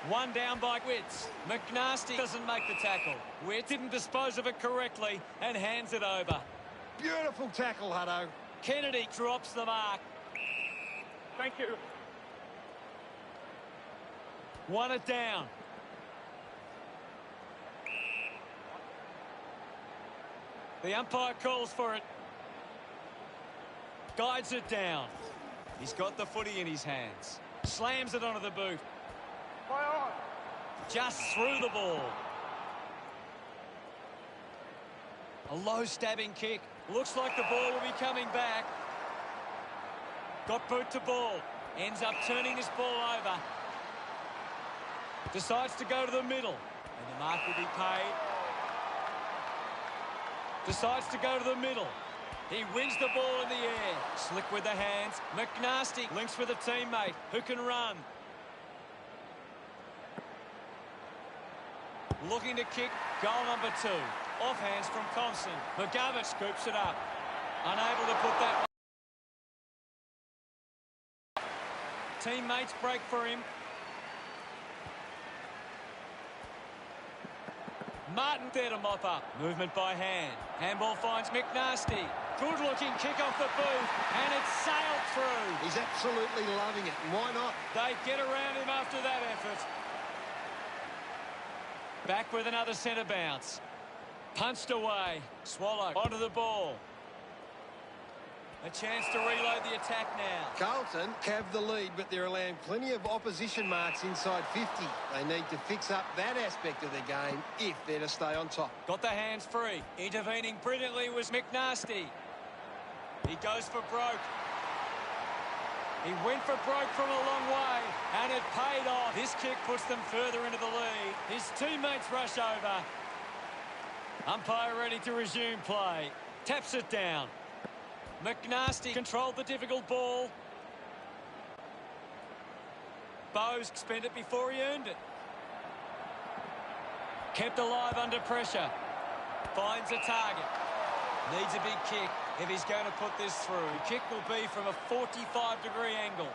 One down by Witts. McNasty doesn't make the tackle. Witts didn't dispose of it correctly and hands it over. Beautiful tackle, Hutto. Kennedy drops the mark. Thank you. Won it down. The umpire calls for it. Guides it down. He's got the footy in his hands. Slams it onto the boot. Play on. Just through the ball. A low stabbing kick. Looks like the ball will be coming back. Got boot to ball. Ends up turning this ball over. Decides to go to the middle. And the mark will be paid. Decides to go to the middle. He wins the ball in the air. Slick with the hands. McNasty links with a teammate who can run. Looking to kick. Goal number 2. Off hands from Thompson. McGovern scoops it up. Unable to put that. Teammates break for him. Martin there to mop up. Movement by hand. Handball finds McNasty. Good-looking kick off the boot, and it's sailed through. He's absolutely loving it, and why not? They get around him after that effort. Back with another centre bounce. Punched away. Swallow onto the ball. A chance to reload the attack now. Carlton have the lead, but they're allowing plenty of opposition marks inside 50. They need to fix up that aspect of their game if they're to stay on top. Got the hands free. Intervening brilliantly was McNasty. He goes for broke. He went for broke from a long way, and it paid off. This kick puts them further into the lead. His teammates rush over. Umpire ready to resume play. Taps it down. McNasty controlled the difficult ball. Bowes spent it before he earned it. Kept alive under pressure. Finds a target. Needs a big kick if he's going to put this through. The kick will be from a 45-degree angle.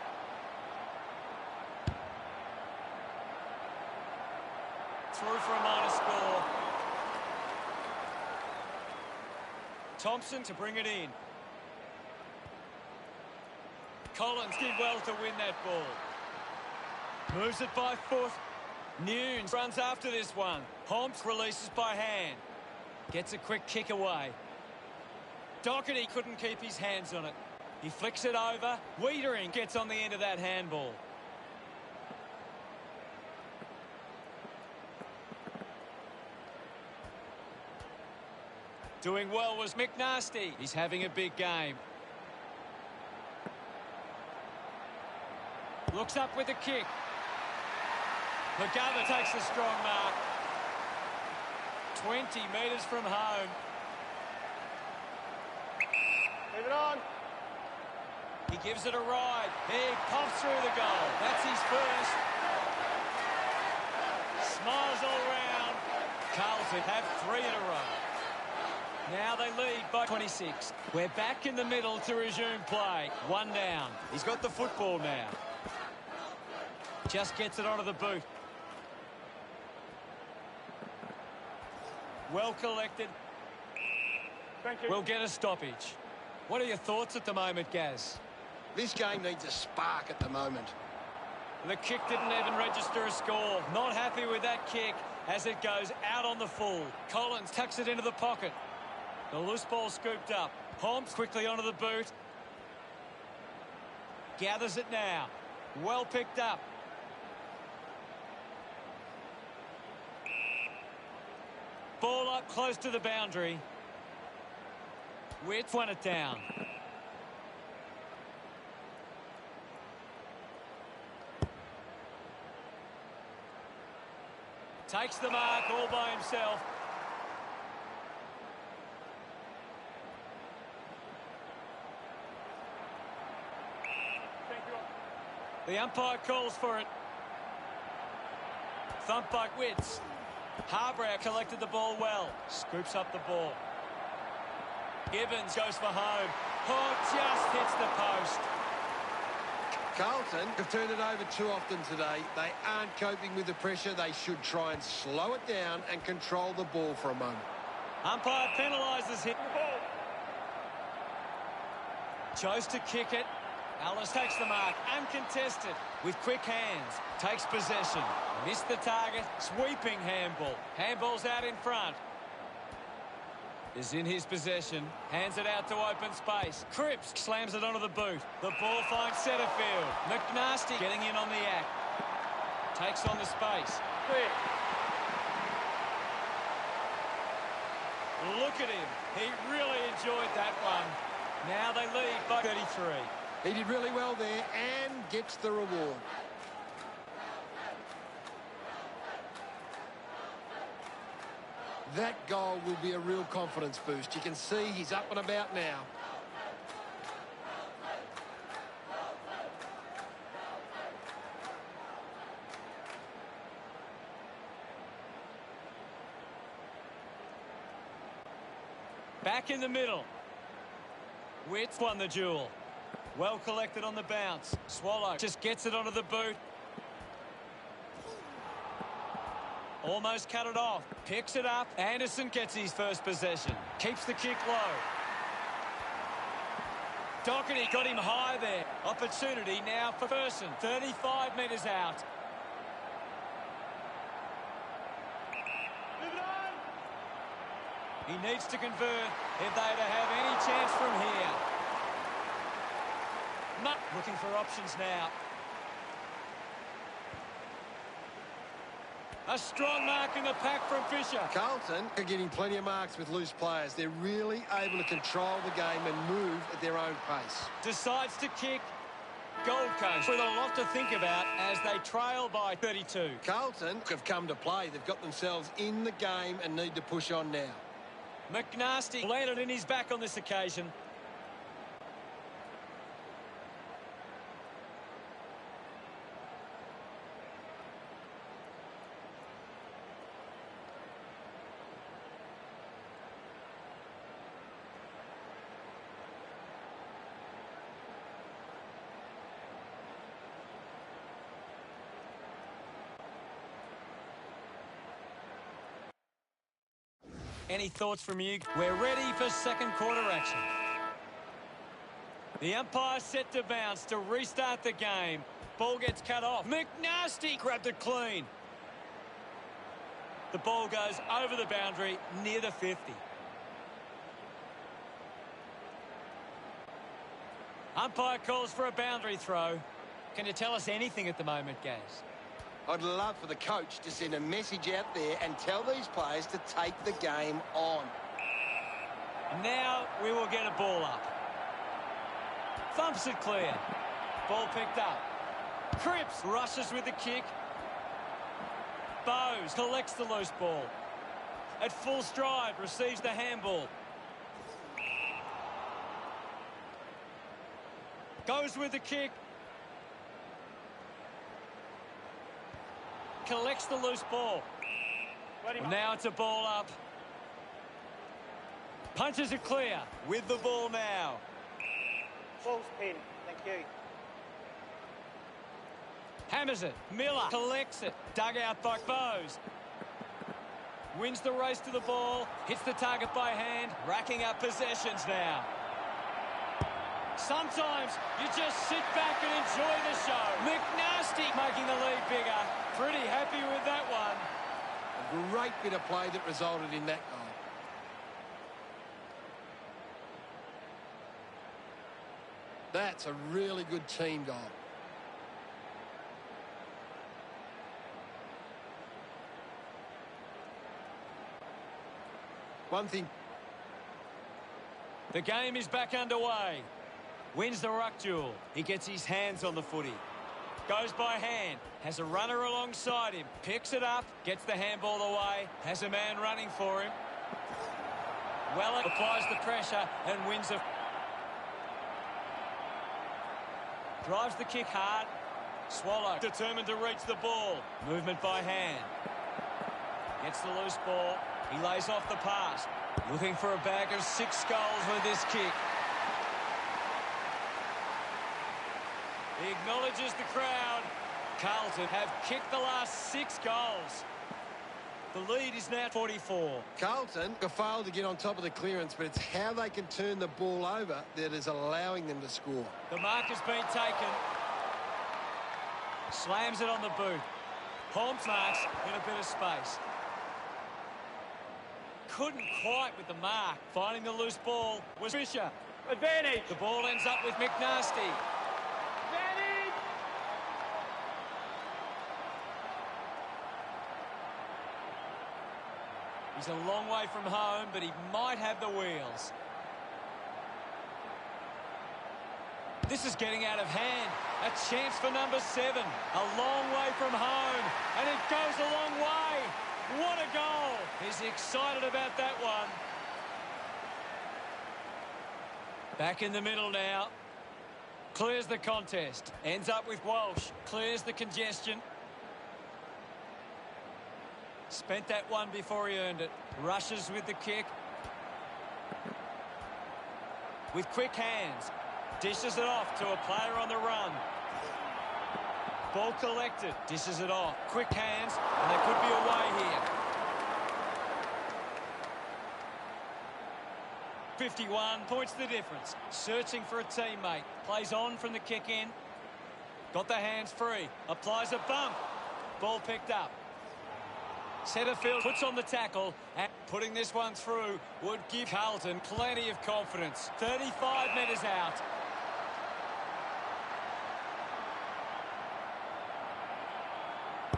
Through for a minor score. Thompson to bring it in. Collins did well to win that ball. Moves it by foot. Nunes runs after this one. Holmes releases by hand. Gets a quick kick away. Doherty couldn't keep his hands on it. He flicks it over. Wiedering gets on the end of that handball. Doing well was McNasty. He's having a big game. Looks up with a kick. McGovern takes a strong mark. 20 metres from home. Leave it on. He gives it a ride. He pops through the goal. That's his first. Smiles all round. Carlton have 3 in a row. Now they lead by 26. We're back in the middle to resume play. 1 down. He's got the football now. Just gets it onto the boot. Well collected. Thank you. We'll get a stoppage. What are your thoughts at the moment, Gaz? This game needs a spark at the moment. The kick didn't even register a score. Not happy with that kick as it goes out on the full. Collins tucks it into the pocket. The loose ball scooped up. Holmes quickly onto the boot. Gathers it now. Well picked up. Ball up close to the boundary. Witt won it down. Takes the mark all by himself. Thank you. The umpire calls for it. Thump by Witts. Harbrow collected the ball well. Scoops up the ball. Gibbons goes for home. Oh, just hits the post. Carlton have turned it over too often today. They aren't coping with the pressure. They should try and slow it down and control the ball for a moment. Umpire penalises him. Chose to kick it. Ellis takes the mark, uncontested, with quick hands. Takes possession. Missed the target. Sweeping handball. Handball's out in front. Is in his possession. Hands it out to open space. Cripps slams it onto the boot. The ball finds centre field. McNasty getting in on the act. Takes on the space. Clear. Look at him. He really enjoyed that one. Now they lead by 33. He did really well there and gets the reward. That goal will be a real confidence boost. You can see he's up and about now. Back in the middle. Witt won the duel. Well collected on the bounce. Swallow just gets it onto the boot. Almost cut it off. Picks it up. Anderson gets his first possession. Keeps the kick low. Doherty got him high there. Opportunity now for Person. 35 metres out. Move it on. He needs to convert if they to have any chance from here. Mutt looking for options now. A strong mark in the pack from Fisher. Carlton are getting plenty of marks with loose players. They're really able to control the game and move at their own pace. Decides to kick. Gold Coast with a lot to think about as they trail by 32. Carlton have come to play. They've got themselves in the game and need to push on now. McNasty landed in his back on this occasion. Any thoughts from you? We're ready for second quarter action. The umpire set to bounce to restart the game. Ball gets cut off. McNasty grabbed it clean. The ball goes over the boundary near the 50. Umpire calls for a boundary throw. Can you tell us anything at the moment, Gaz? I'd love for the coach to send a message out there and tell these players to take the game on. Now we will get a ball up. Thumps it clear. Ball picked up. Cripps rushes with the kick. Bowes collects the loose ball. At full stride, receives the handball. Goes with the kick. Collects the loose ball. Now it's a ball up. Punches it clear with the ball now. Ball's pin. Thank you. Hammers it. Miller collects it. Dug out by Bowes. Wins the race to the ball. Hits the target by hand. Racking up possessions now. Sometimes you just sit back and enjoy the show. McNasty making the lead bigger. Pretty happy with that one. A great bit of play that resulted in that goal. That's a really good team goal. One thing. The game is back underway. Wins the ruck duel. He gets his hands on the footy. Goes by hand. Has a runner alongside him. Picks it up. Gets the handball away. Has a man running for him. Weller applies the pressure and wins a... Drives the kick hard. Swallow determined to reach the ball. Movement by hand. Gets the loose ball. He lays off the pass. Looking for a bag of 6 goals with this kick. He acknowledges the crowd. Carlton have kicked the last 6 goals. The lead is now 44. Carlton have failed to get on top of the clearance, but it's how they can turn the ball over that is allowing them to score. The mark has been taken. Slams it on the boot. Holmes marks in a bit of space. Couldn't quite with the mark. Finding the loose ball was Fisher. Advantage. The ball ends up with McNasty. Advantage. He's a long way from home, but he might have the wheels. This is getting out of hand. A chance for number 7. A long way from home. And it goes a long way. What a goal. He's excited about that one. Back in the middle now. Clears the contest. Ends up with Walsh. Clears the congestion. Spent that one before he earned it. Rushes with the kick. With quick hands. Dishes it off to a player on the run. Ball collected. Dishes it off. Quick hands. And there could be a way here. 51 points the difference. Searching for a teammate. Plays on from the kick in. Got the hands free. Applies a bump. Ball picked up. Centrefield puts on the tackle, and putting this one through would give Carlton plenty of confidence. 35 metres out.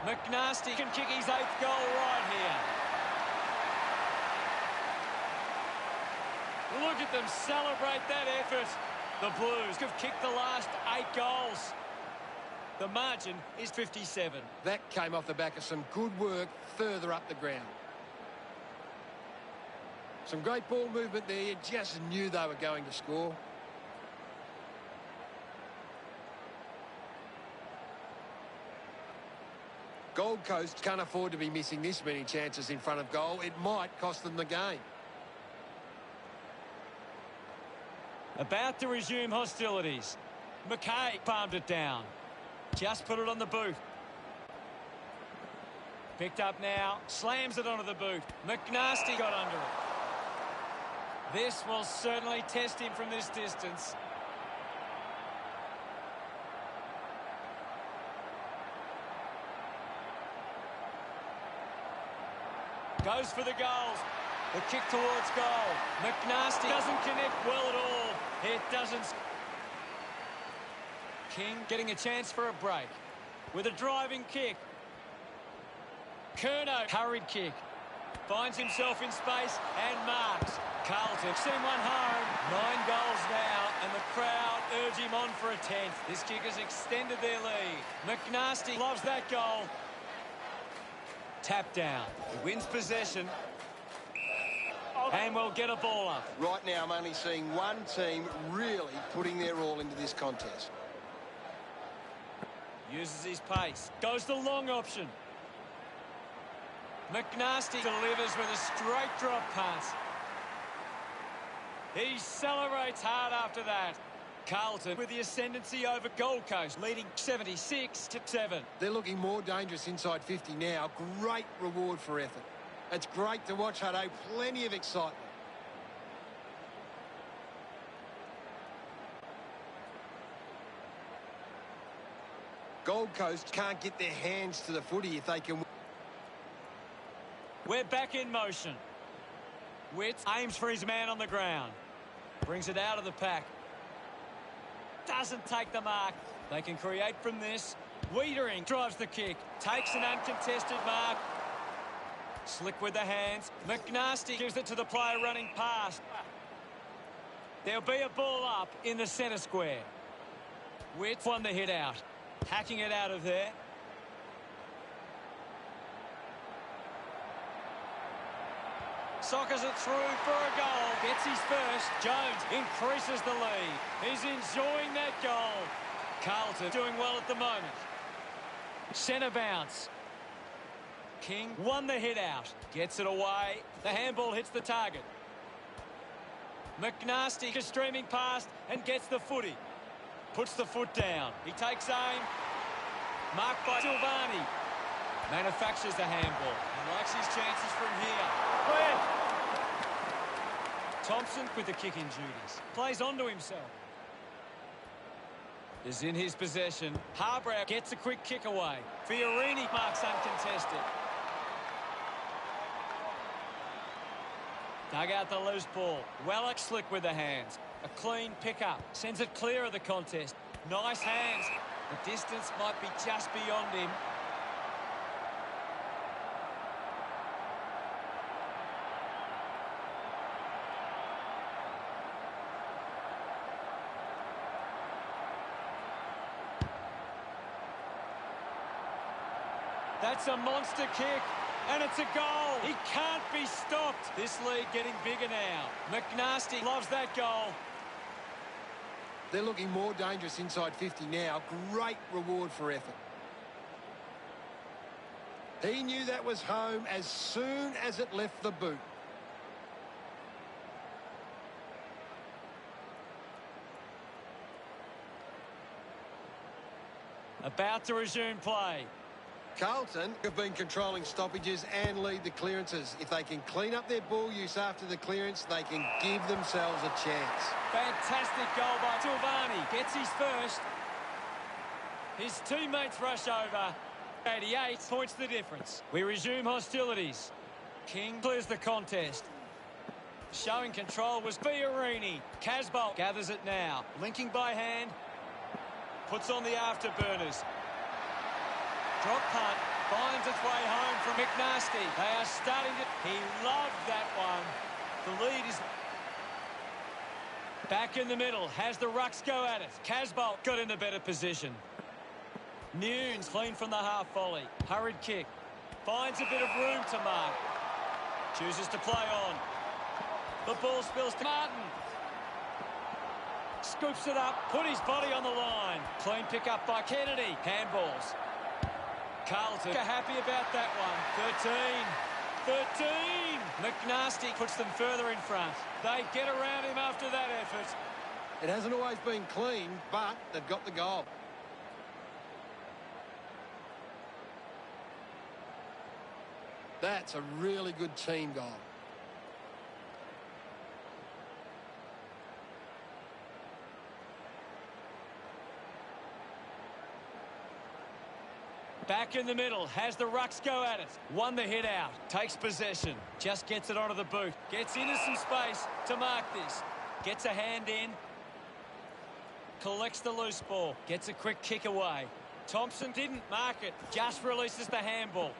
McNasty can kick his 8th goal right here. Look at them celebrate that effort. The Blues have kicked the last 8 goals. The margin is 57. That came off the back of some good work further up the ground. Some great ball movement there. You just knew they were going to score. Gold Coast can't afford to be missing this many chances in front of goal. It might cost them the game. About to resume hostilities. McKay palmed it down. Just put it on the boot. Picked up now. Slams it onto the boot. McNasty got under it. This will certainly test him from this distance. Goes for the goals. The kick towards goal. McNasty doesn't connect well at all. It doesn't. King getting a chance for a break. With a driving kick. Curnow, hurried kick. Finds himself in space and marks. Carlton send one home. 9 goals now, and the crowd urge him on for a 10th. This kick has extended their lead. McNasty loves that goal. Tap down. He wins possession. And we'll get a ball up. Right now, I'm only seeing one team really putting their all into this contest. Uses his pace. Goes the long option. McNasty delivers with a straight drop pass. He celebrates hard after that. Carlton with the ascendancy over Gold Coast, leading 76-7. They're looking more dangerous inside 50 now. Great reward for effort. It's great to watch, Hutto. Plenty of excitement. Gold Coast can't get their hands to the footy if they can. We're back in motion. Witts aims for his man on the ground. Brings it out of the pack. Doesn't take the mark. They can create from this. Wiedering drives the kick. Takes an uncontested mark. Slick with the hands. McNasty gives it to the player running past. There'll be a ball up in the centre square. Witts won the hit out. Hacking it out of there. Sockers it through for a goal. Gets his first. Jones increases the lead. He's enjoying that goal. Carlton doing well at the moment. Centre bounce. King won the hit out. Gets it away. The handball hits the target. McNasty is streaming past and gets the footy. Puts the foot down. He takes aim. Marked by Silvani. Manufactures the handball. He likes his chances from here. Clear. Thompson with the kicking duties. Plays onto himself. Is in his possession. Harbrow gets a quick kick away. Fiorini marks uncontested. Dug out the loose ball. Wellock slick with the hands. A clean pick-up. Sends it clear of the contest. Nice hands. The distance might be just beyond him. That's a monster kick. And it's a goal. He can't be stopped. This lead getting bigger now. McNasty loves that goal. They're looking more dangerous inside 50 now. Great reward for effort. He knew that was home as soon as it left the boot. About to resume play. Carlton have been controlling stoppages and lead the clearances. If they can clean up their ball use after the clearance, they can give themselves a chance. Fantastic goal by Silvani. Gets his first. His teammates rush over. 88 points the difference. We resume hostilities. King clears the contest. Showing control was Fiorini. Casbolt gathers it now. Linking by hand. Puts on the afterburners. Drop punt. Finds its way home from McNasty. They are starting to... He loved that one. The lead is... Back in the middle. Has the rucks go at it. Casbolt got in a better position. Nunes clean from the half volley. Hurried kick. Finds a bit of room to mark. Chooses to play on. The ball spills to Martin. Scoops it up. Put his body on the line. Clean pick up by Kennedy. Handballs. Carlton are happy about that one. 13. McNasty puts them further in front. They get around him after that effort. It hasn't always been clean, but they've got the goal. That's a really good team goal. Back in the middle, has the rucks go at it. Won the hit out, takes possession, just gets it onto the boot. Gets into some space to mark this. Gets a hand in. Collects the loose ball, gets a quick kick away. Thompson didn't mark it, just releases the handball.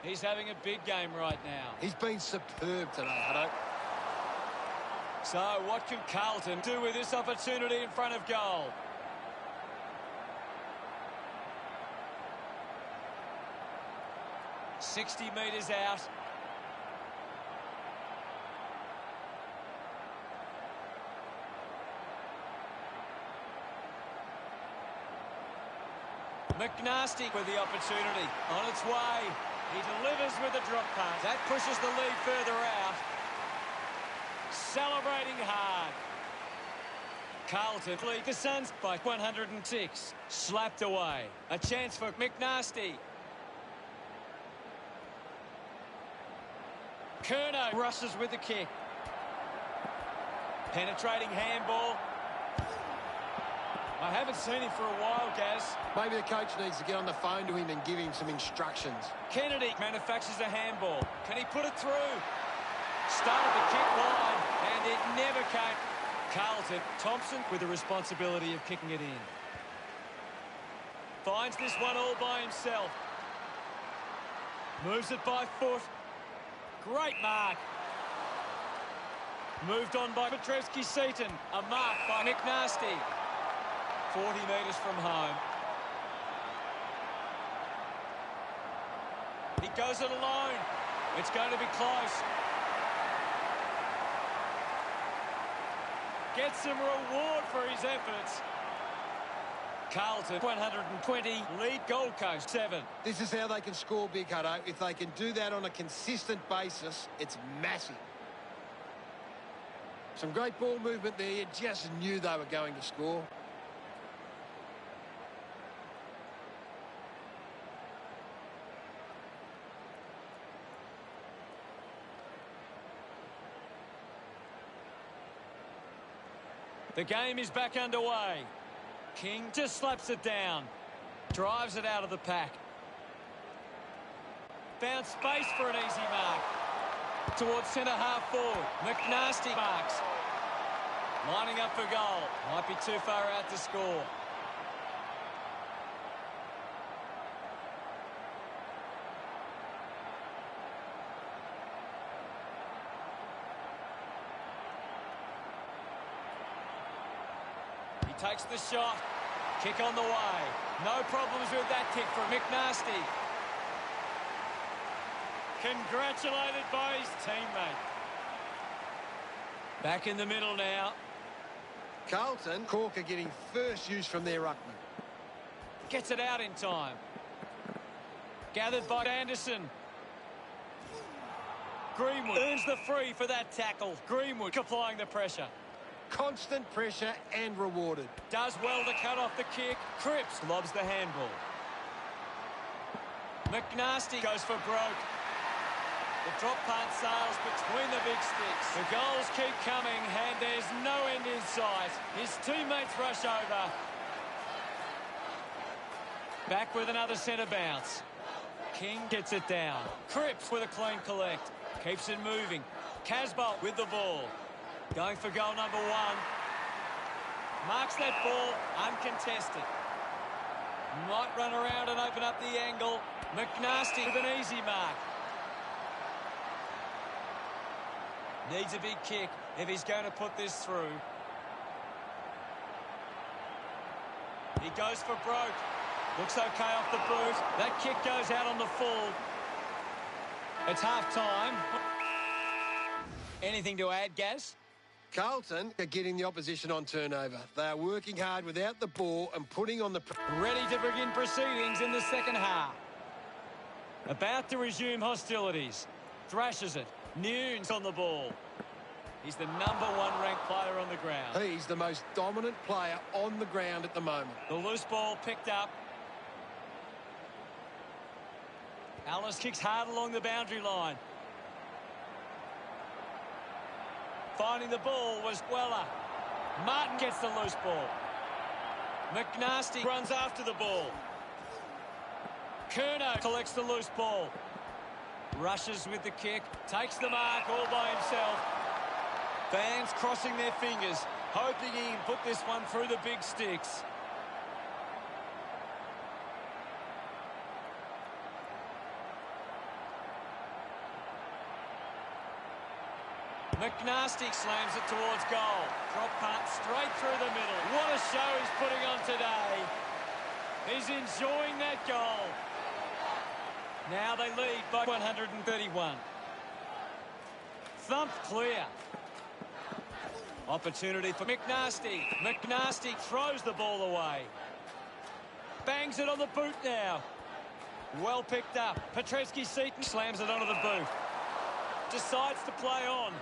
He's having a big game right now. He's been superb today, Hutto. So what can Carlton do with this opportunity in front of goal? ...60 metres out. McNasty with the opportunity. On its way. He delivers with a drop pass. That pushes the lead further out. Celebrating hard. Carlton lead the Suns by 106. Slapped away. A chance for McNasty. Curnow rushes with the kick. Penetrating handball. I haven't seen him for a while, Gaz. Maybe the coach needs to get on the phone to him and give him some instructions. Kennedy manufactures a handball. Can he put it through? Started the kick wide, and it never came. Carlton, Thompson with the responsibility of kicking it in. Finds this one all by himself. Moves it by foot. Great mark. Moved on by Petrevski-Seaton. A mark by McNasty. 40 metres from home. He goes it alone. It's going to be close. Gets some reward for his efforts. Carlton 120, lead Gold Coast 7. This is how they can score big, Hutto. If they can do that on a consistent basis, it's massive. Some great ball movement there. You just knew they were going to score. The game is back underway. King just slaps it down. Drives it out of the pack. Found space for an easy mark. Towards centre half forward. McNasty marks. Lining up for goal. Might be too far out to score. Takes the shot. Kick on the way. No problems with that kick from McNasty. Congratulated by his teammate. Back in the middle now. Carlton, Cork are getting first use from their ruckman. Gets it out in time. Gathered by Anderson. Greenwood earns the free for that tackle. Greenwood applying the pressure. Constant pressure and rewarded. Does well to cut off the kick. Cripps lobs the handball. McNasty goes for broke. The drop punt sails between the big sticks. The goals keep coming, and there's no end in sight. His teammates rush over. Back with another centre bounce. King gets it down. Cripps with a clean collect. Keeps it moving. Casbolt with the ball. Going for goal number 1. Marks that ball uncontested. Might run around and open up the angle. McNasty with an easy mark. Needs a big kick if he's going to put this through. He goes for broke. Looks okay off the boot. That kick goes out on the full. It's half-time. Anything to add, Gaz? Carlton are getting the opposition on turnover. They are working hard without the ball and putting on the... Ready to begin proceedings in the second half. About to resume hostilities. Thrashes it. Nunes on the ball. He's the #1 ranked player on the ground. He's the most dominant player on the ground at the moment. The loose ball picked up. Alice kicks hard along the boundary line. Finding the ball was Weller. Martin gets the loose ball. McNasty runs after the ball. Curnow collects the loose ball. Rushes with the kick. Takes the mark all by himself. Fans crossing their fingers, hoping he can put this one through the big sticks. McNasty slams it towards goal. Drop punt straight through the middle. What a show he's putting on today. He's enjoying that goal. Now they lead by 131. Thumped clear. Opportunity for McNasty. McNasty throws the ball away. Bangs it on the boot now. Well picked up. Petreski-Seaton slams it onto the boot. Decides to play on.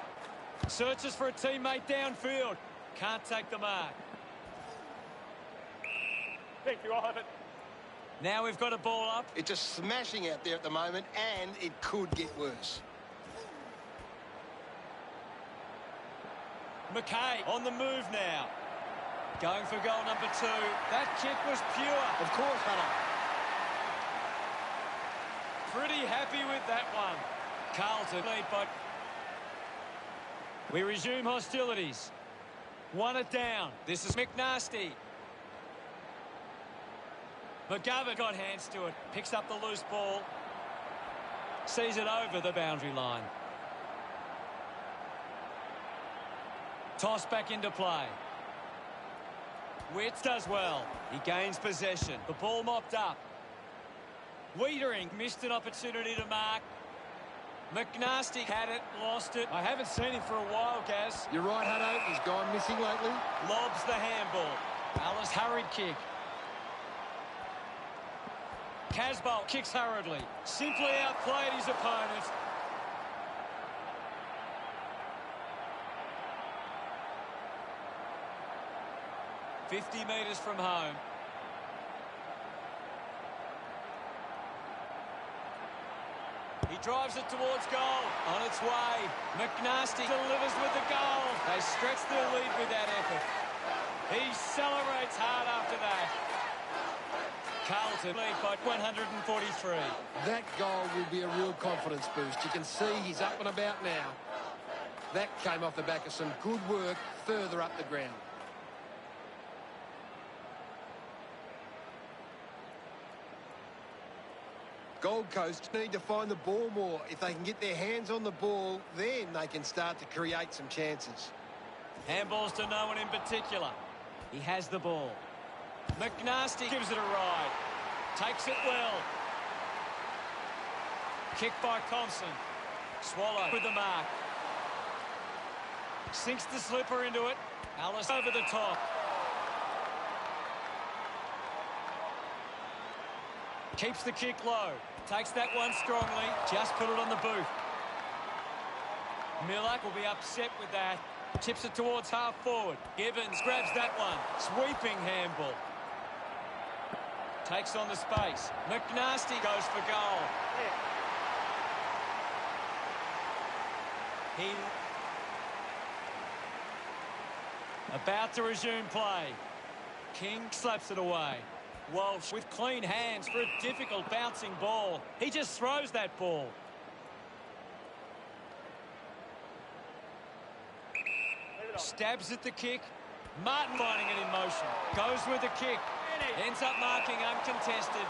Searches for a teammate downfield. Can't take the mark. Thank you, I'll have it. Now we've got a ball up. It's just smashing out there at the moment, and it could get worse. McKay on the move now. Going for goal number 2. That kick was pure. Of course, Hunter. Pretty happy with that one. Carlton lead by... We resume hostilities. 1 it down. This is McNasty. McGovern got hands to it. Picks up the loose ball. Sees it over the boundary line. Toss back into play. Witts does well. He gains possession. The ball mopped up. Wiedering missed an opportunity to mark. McNasty had it, lost it. I haven't seen him for a while, Gaz. You're right, Hutto. He's gone missing lately. Lobs the handball. Alice hurried kick. Casbolt kicks hurriedly. Simply outplayed his opponent. $50 metres from home. He drives it towards goal. On its way. McNasty delivers with the goal. They stretch their lead with that effort. He celebrates hard after that. Carlton lead by 143. That goal will be a real confidence boost. You can see he's up and about now. That came off the back of some good work further up the ground. Gold Coast need to find the ball more. If they can get their hands on the ball, then they can start to create some chances. Handballs to no one in particular. He has the ball. McNasty gives it a ride. Takes it well. Kick by Thompson. Swallow with the mark. Sinks the slipper into it. Alice over the top. Keeps the kick low. Takes that one strongly. Just put it on the boot. Miller will be upset with that. Tips it towards half forward. Gibbons grabs that one. Sweeping handball. Takes on the space. McNasty goes for goal. He about to resume play. King slaps it away. Walsh with clean hands for a difficult bouncing ball. He just throws that ball. Stabs at the kick. Martin finding it in motion. Goes with the kick. Ends up marking uncontested.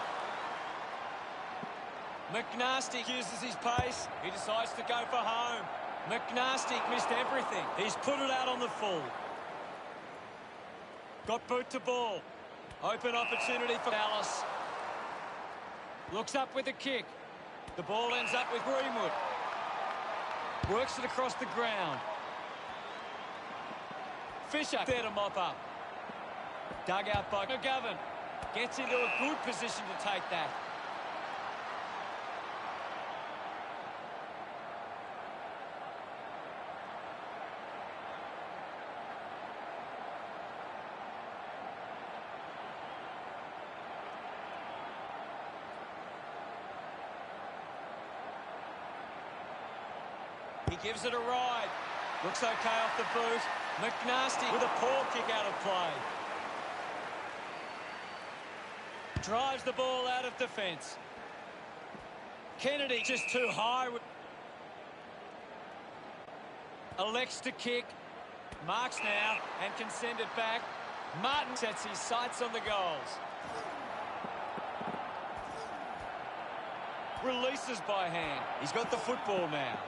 McNasty uses his pace. He decides to go for home. McNasty missed everything. He's put it out on the full. Got boot to ball. Open opportunity for Dallas. Looks up with a kick. The ball ends up with Greenwood. Works it across the ground. Fisher there to mop up. Dug out by McGovern. Gets into a good position to take that. He gives it a ride. Looks okay off the boot. McNasty with a poor kick out of play. Drives the ball out of defence. Kennedy just too high. Elects to kick. Marks now and can send it back. Martin sets his sights on the goals. Releases by hand. He's got the football now.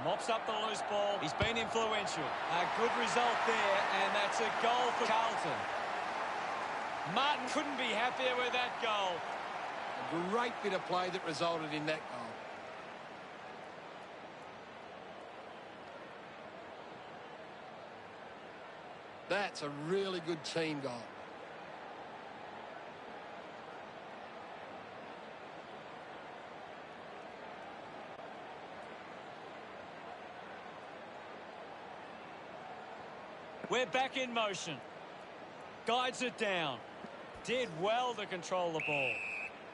Mops up the loose ball. He's been influential. A good result there, and that's a goal for Carlton. Martin couldn't be happier with that goal. A great bit of play that resulted in that goal. That's a really good team goal. We're back in motion. Guides it down. Did well to control the ball.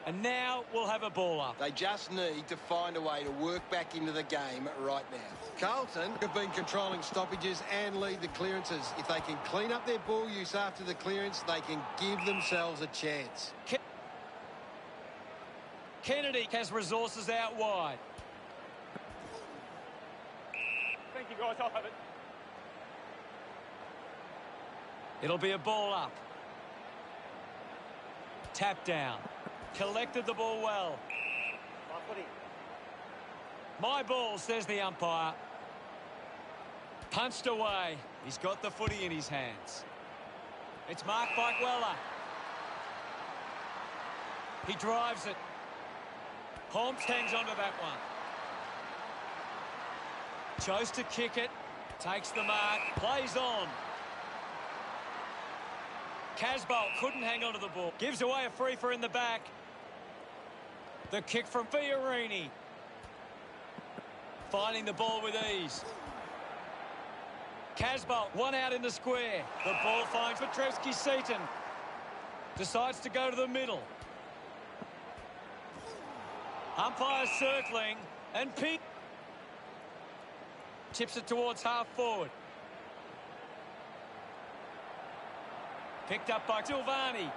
And now we'll have a ball up. They just need to find a way to work back into the game right now. Carlton have been controlling stoppages and lead the clearances. If they can clean up their ball use after the clearance, they can give themselves a chance. Kennedy has resources out wide. Thank you, guys. I'll have it. It'll be a ball up. Tap down. Collected the ball well. My ball, says the umpire. Punched away. He's got the footy in his hands. It's marked by Weller. He drives it. Holmes hangs onto that one. Chose to kick it. Takes the mark. Plays on. Casbolt couldn't hang on to the ball. Gives away a free for in the back. The kick from Fiorini. Finding the ball with ease. Casbolt, one out in the square. The ball finds Petrevski-Seaton. Decides to go to the middle. Umpire circling. And Pete chips it towards half forward. Picked up by Silvani.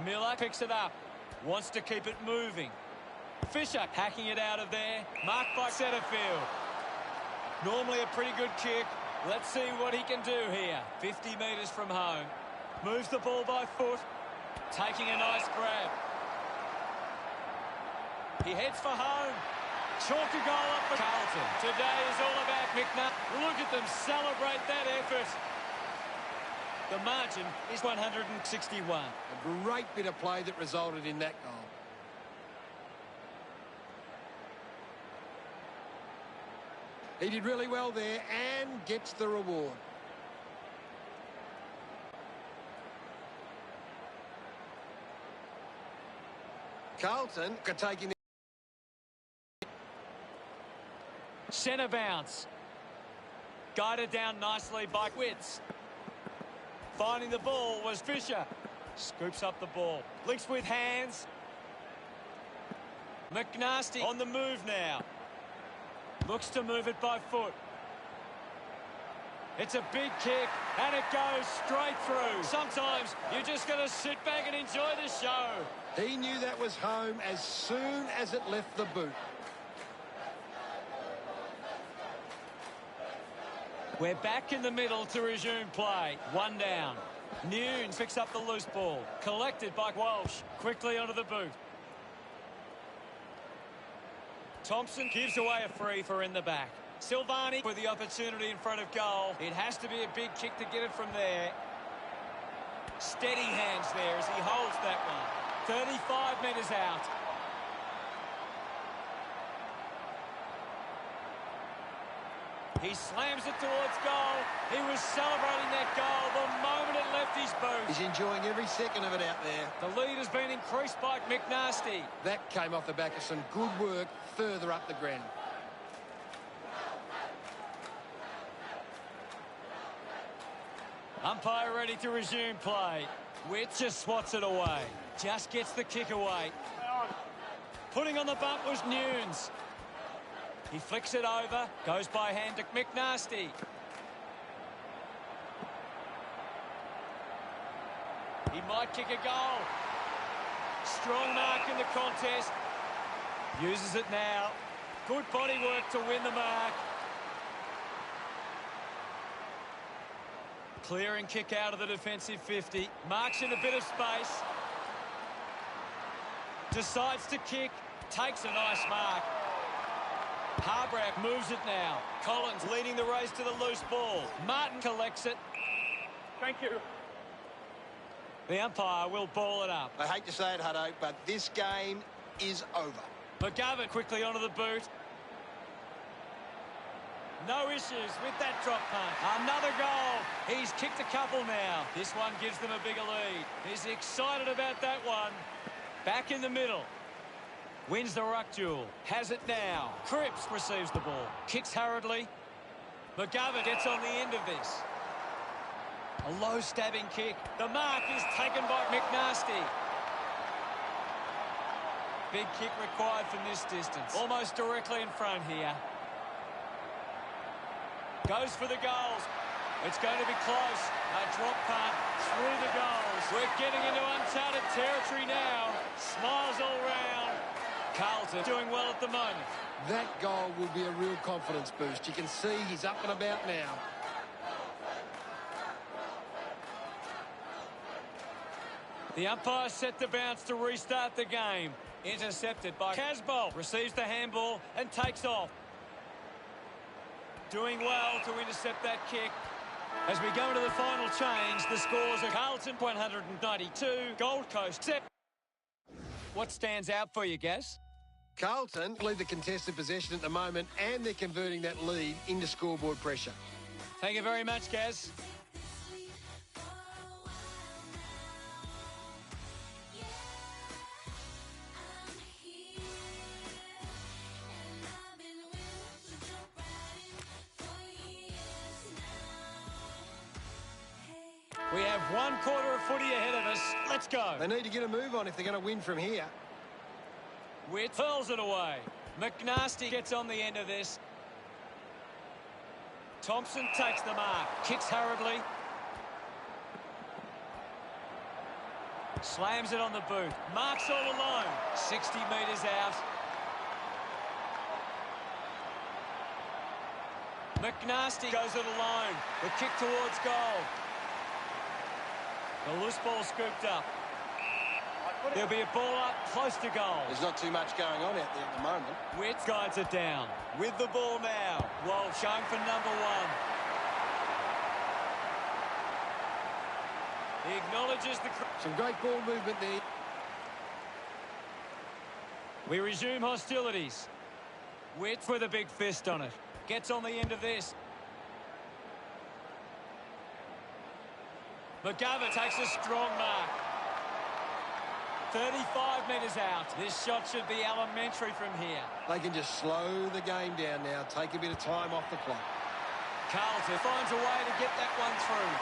Miller picks it up. Wants to keep it moving. Fisher hacking it out of there. Marked by Setterfield. Normally a pretty good kick. Let's see what he can do here. 50 metres from home. Moves the ball by foot. Taking a nice grab. He heads for home. Chalk a goal up for Carlton. Today is all about McNasty. Look at them celebrate that effort. The margin is 161. A great bit of play that resulted in that goal. He did really well there and gets the reward. Carlton are taking the Centre bounce. Guided down nicely by Witts. Finding the ball was Fisher. Scoops up the ball. Links with hands. McNasty on the move now. Looks to move it by foot. It's a big kick, and it goes straight through. Sometimes you're just going to sit back and enjoy the show. He knew that was home as soon as it left the boot. We're back in the middle to resume play. One down. Nunes picks up the loose ball. Collected by Walsh. Quickly onto the boot. Thompson gives away a free for in the back. Silvani with the opportunity in front of goal. It has to be a big kick to get it from there. Steady hands there as he holds that one. 35 metres out. He slams it towards goal. He was celebrating that goal the moment it left his boot. He's enjoying every second of it out there. The lead has been increased by McNasty. That came off the back of some good work further up the ground. Umpire ready to resume play. Witt just swats it away. Just gets the kick away. Putting on the bump was Nunes. He flicks it over. Goes by hand to McNasty. He might kick a goal. Strong mark in the contest. Uses it now. Good body work to win the mark. Clearing kick out of the defensive 50. Marks in a bit of space. Decides to kick. Takes a nice mark. Harbrack moves it now. Collins leading the race to the loose ball. Martin collects it. Thank you. The umpire will ball it up. I hate to say it, Hutto, but this game is over. McGovern quickly onto the boot. No issues with that drop punt. Another goal. He's kicked a couple now. This one gives them a bigger lead. He's excited about that one. Back in the middle. Wins the ruck duel. Has it now. Cripps receives the ball. Kicks hurriedly. McGovern gets on the end of this. A low stabbing kick. The mark is taken by McNasty. Big kick required from this distance. Almost directly in front here. Goes for the goals. It's going to be close. A drop punt through the goals. We're getting into uncharted territory now. Smiles all round. Carlton doing well at the moment. That goal will be a real confidence boost. You can see he's up and about now. The umpire set the bounce to restart the game. Intercepted by Casbolt. Receives the handball and takes off. Doing well to intercept that kick. As we go into the final change, the scores are Carlton 192, Gold Coast 7. What stands out for you, Gaz? Carlton lead the contested possession at the moment, and they're converting that lead into scoreboard pressure. Thank you very much, Gaz. We have 1 quarter of footy ahead of us. Let's go. They need to get a move on if they're going to win from here. Witt hurls it away. McNasty gets on the end of this. Thompson takes the mark. Kicks hurriedly. Slams it on the boot. Marks all alone. 60 metres out. McNasty goes it alone. The kick towards goal. The loose ball scooped up. There'll be a ball up close to goal. There's not too much going on out there at the moment. Witt guides it down. With the ball now. Walsh going for number 1. He acknowledges the... Some great ball movement there. We resume hostilities. Witt with a big fist on it. Gets on the end of this. McGovern takes a strong mark. 35 metres out. This shot should be elementary from here. They can just slow the game down now, take a bit of time off the clock. Carlton finds a way to get that one through.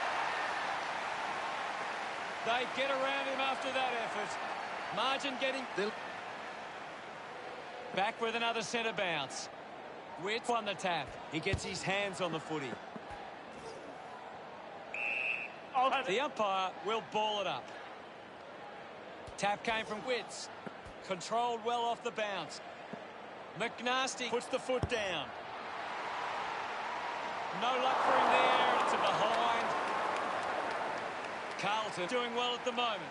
They get around him after that effort. Margin getting... Back with another centre bounce. Witt won the tap. He gets his hands on the footy. The umpire will ball it up. Tap came from Witts. Controlled well off the bounce. McNasty puts the foot down. No luck for him there. It's a behind. Carlton doing well at the moment.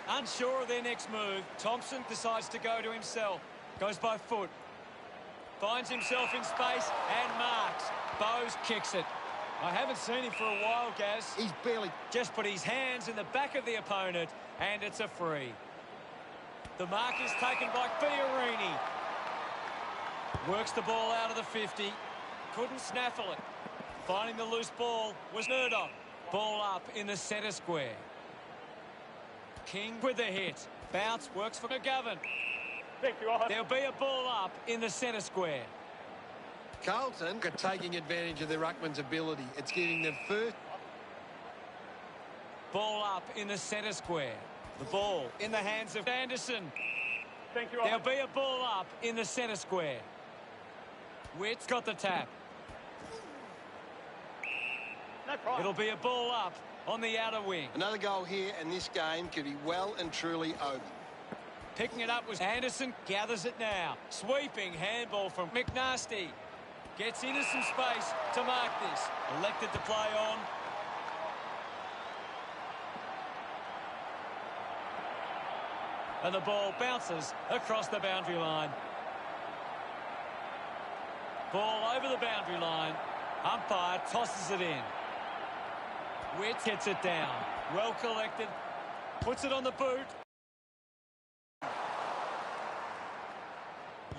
Unsure of their next move. Thompson decides to go to himself. Goes by foot. Finds himself in space and marks. Bowes kicks it. I haven't seen him for a while, Gaz. He's barely... Just put his hands in the back of the opponent, and it's a free. The mark is taken by Fiorini. Works the ball out of the 50. Couldn't snaffle it. Finding the loose ball was Murdoch. Ball up in the centre square. King with the hit. Bounce works for McGovern. There'll be a ball up in the centre square. Carlton are taking advantage of their ruckman's ability. It's giving them first... Ball up in the centre square. The ball in the hands of Anderson. There'll be a ball up in the centre square. Witt's got the tap. It'll be a ball up on the outer wing. Another goal here, and this game could be well and truly over. Picking it up was Anderson. Gathers it now. Sweeping handball from McNasty. Gets into some space to mark this. Elected to play on. And the ball bounces across the boundary line. Ball over the boundary line. Umpire tosses it in. Witt gets it down. Well collected. Puts it on the boot.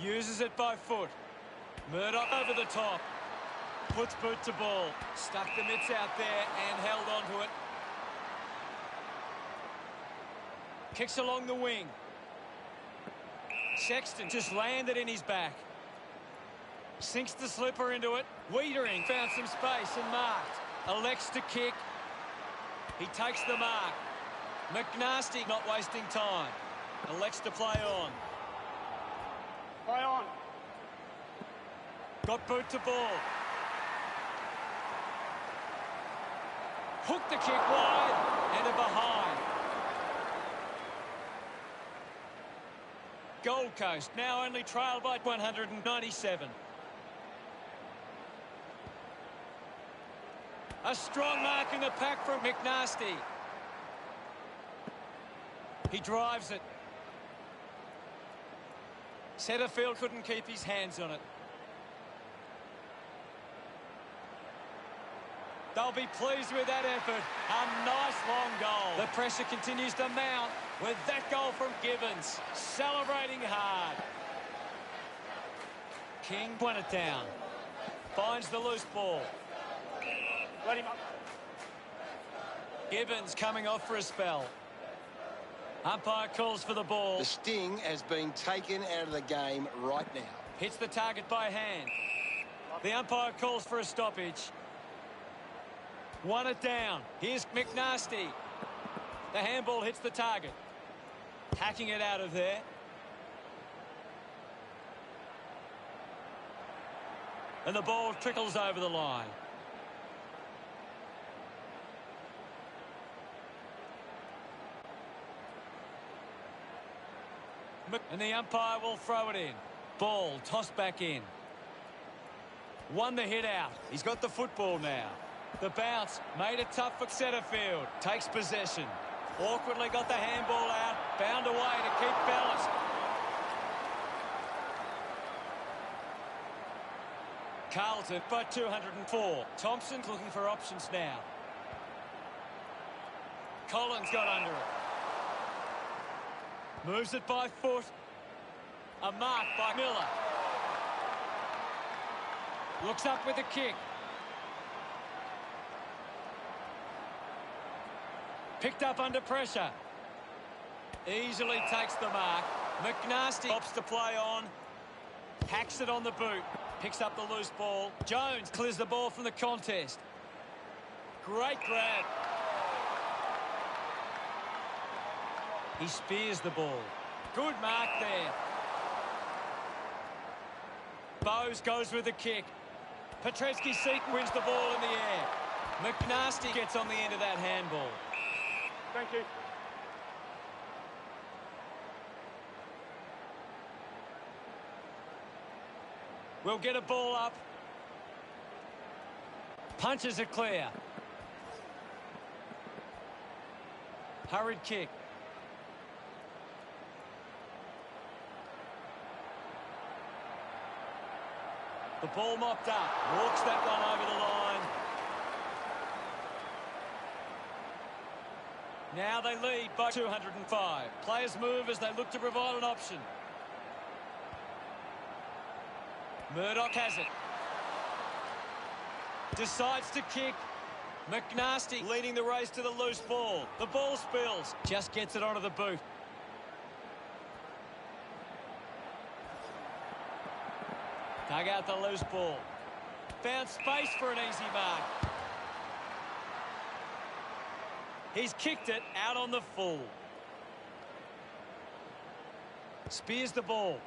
Uses it by foot. Murdoch over the top. Puts boot to ball. Stuck the mitts out there and held onto it. Kicks along the wing. Sexton just landed in his back. Sinks the slipper into it. Wiedering found some space and marked. Elects to kick. He takes the mark. McNasty not wasting time. Elects to play on. Play on. Got boot to ball. Hooked the kick wide and a behind. Gold Coast now only trailed by 197. A strong mark in the pack from McNasty. He drives it. Setterfield couldn't keep his hands on it. They'll be pleased with that effort. A nice long goal. The pressure continues to mount with that goal from Gibbons. Celebrating hard. King won it down. Finds the loose ball. Let him up. Gibbons coming off for a spell. Umpire calls for the ball. The sting has been taken out of the game right now. Hits the target by hand. The umpire calls for a stoppage. Won it down. Here's McNasty. The handball hits the target. Hacking it out of there. And the ball trickles over the line. And the umpire will throw it in. Ball tossed back in. Won the hit out. He's got the football now. The bounce made it tough for Setterfield. Takes possession. Awkwardly got the handball out. Bound away to keep balance. Carlton by 204. Thompson's looking for options now. Collins got under it. Moves it by foot. A mark by Miller. Looks up with a kick. Picked up under pressure. Easily takes the mark. McNasty opts to play on. Hacks it on the boot. Picks up the loose ball. Jones clears the ball from the contest. Great grab. He spears the ball. Good mark there. Bowes goes with the kick. Petreski-Seton wins the ball in the air. McNasty gets on the end of that handball. Thank you. We'll get a ball up. Punches it clear. Hurried kick. The ball mopped up. Walks that one over the line. Now they lead by 205. Players move as they look to provide an option. Murdoch has it. Decides to kick. McNasty leading the race to the loose ball. The ball spills. Just gets it onto the boot. Dug out the loose ball. Found space for an easy mark. He's kicked it out on the full. Spears the ball.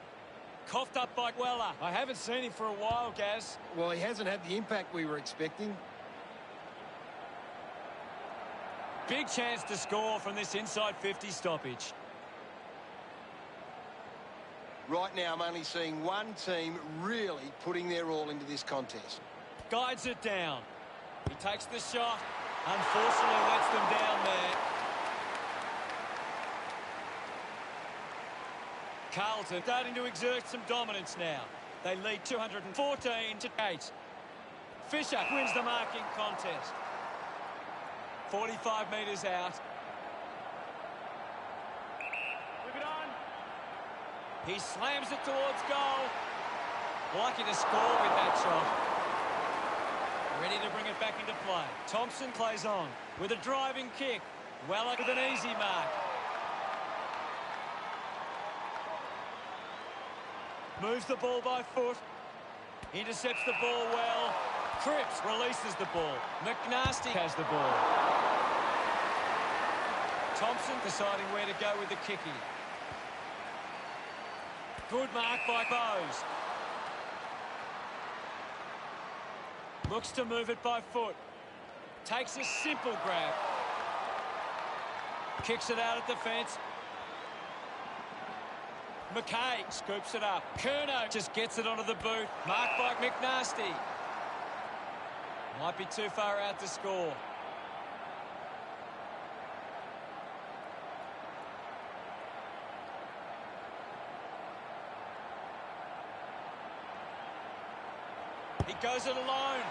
Coughed up by Weller. I haven't seen him for a while, Gaz. Well, he hasn't had the impact we were expecting. Big chance to score from this inside 50 stoppage. Right now, I'm only seeing one team really putting their all into this contest. Guides it down. He takes the shot. Unfortunately, lets them down there. Carlton starting to exert some dominance now. They lead 214 to 8. Fisher wins the marking contest. 45 metres out. Move it on. He slams it towards goal. Lucky to score with that shot. Ready to bring it back into play. Thompson plays on with a driving kick. Weller with an easy mark. Moves the ball by foot. Intercepts the ball well. Cripps releases the ball. McNasty has the ball. Thompson deciding where to go with the kicking. Good mark by Bowes. Looks to move it by foot. Takes a simple grab. Kicks it out at the fence. McKay scoops it up. Curnow just gets it onto the boot. Marked by McNasty. Might be too far out to score. He goes it alone.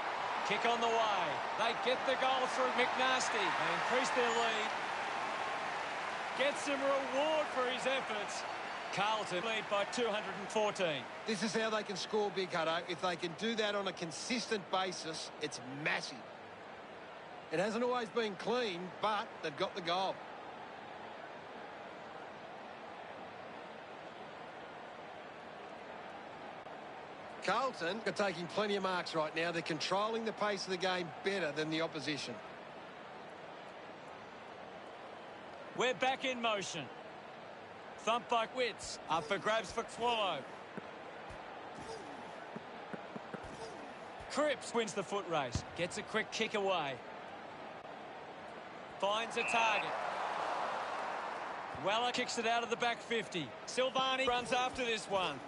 Kick on the way. They get the goal through McNasty. They increase their lead. Gets some reward for his efforts. Carlton lead by 214. This is how they can score big, Hutto. If they can do that on a consistent basis, it's massive. It hasn't always been clean, but they've got the goal. Carlton are taking plenty of marks right now. They're controlling the pace of the game better than the opposition. We're back in motion. Thump by Witts. Up for grabs for Swallow. Cripps wins the foot race. Gets a quick kick away. Finds a target. Weller kicks it out of the back 50. Silvani runs after this one.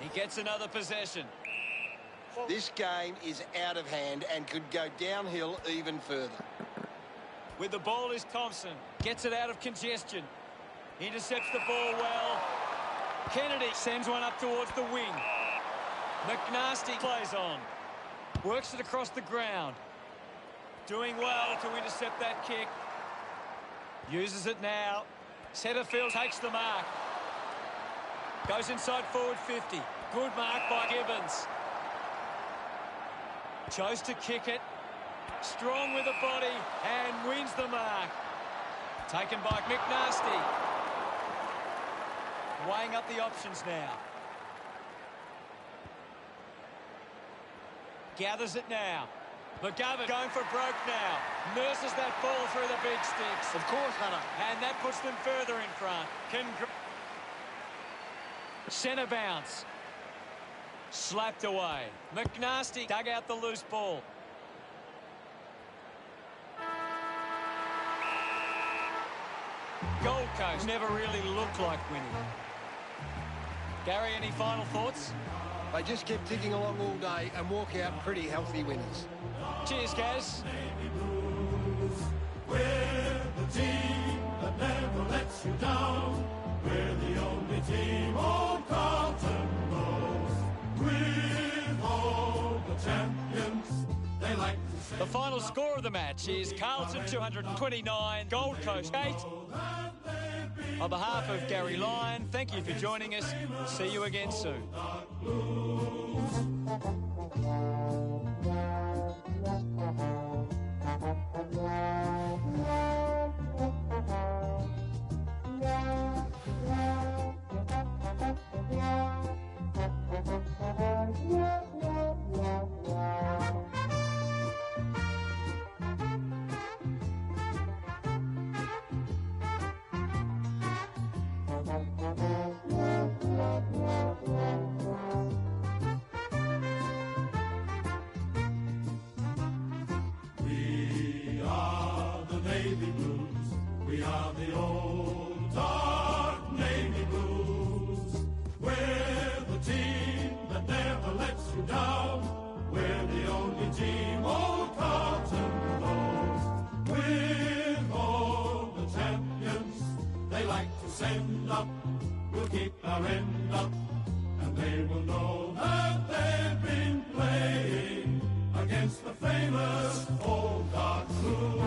He gets another possession. This game is out of hand and could go downhill even further. With the ball is Thompson. Gets it out of congestion. Intercepts the ball well. Kennedy sends one up towards the wing. McNasty plays on. Works it across the ground. Doing well to intercept that kick. Uses it now. Setterfield takes the mark. Goes inside forward 50. Good mark by Gibbons. Chose to kick it. Strong with the body and wins the mark. Taken by McNasty. Weighing up the options now. Gathers it now. McGovern going for broke now. Nurses that ball through the big sticks. Of course, Hunter. And that puts them further in front. Centre bounce. Slapped away. McNasty dug out the loose ball. Gold Coast never really looked like winning. Gary, any final thoughts? They just kept ticking along all day and walk out pretty healthy winners. Cheers, Gaz. We're the team that never lets you down. We're the only team old Carlton knows. With all the champions, they like to say. The final score of the match is Carlton 229, Gold Coast 8. On behalf of Gary Lyon, thank you for joining us. We'll see you again soon. We are the Navy Blues. We are the old dark Navy Blues. We're the team that never lets you down. We're the only team old Carlton knows. With all the champions they like to send up, we'll keep our end up, and they will know that they've been playing against the famous old dark Blues.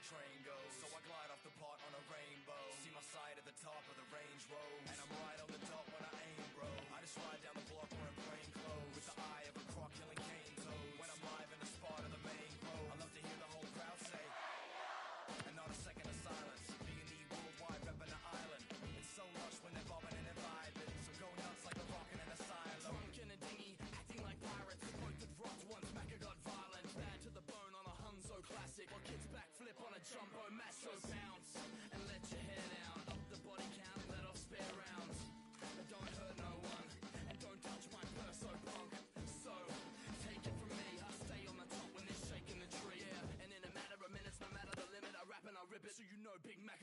train goes. So I glide off the part on a rainbow. See my Big Mac.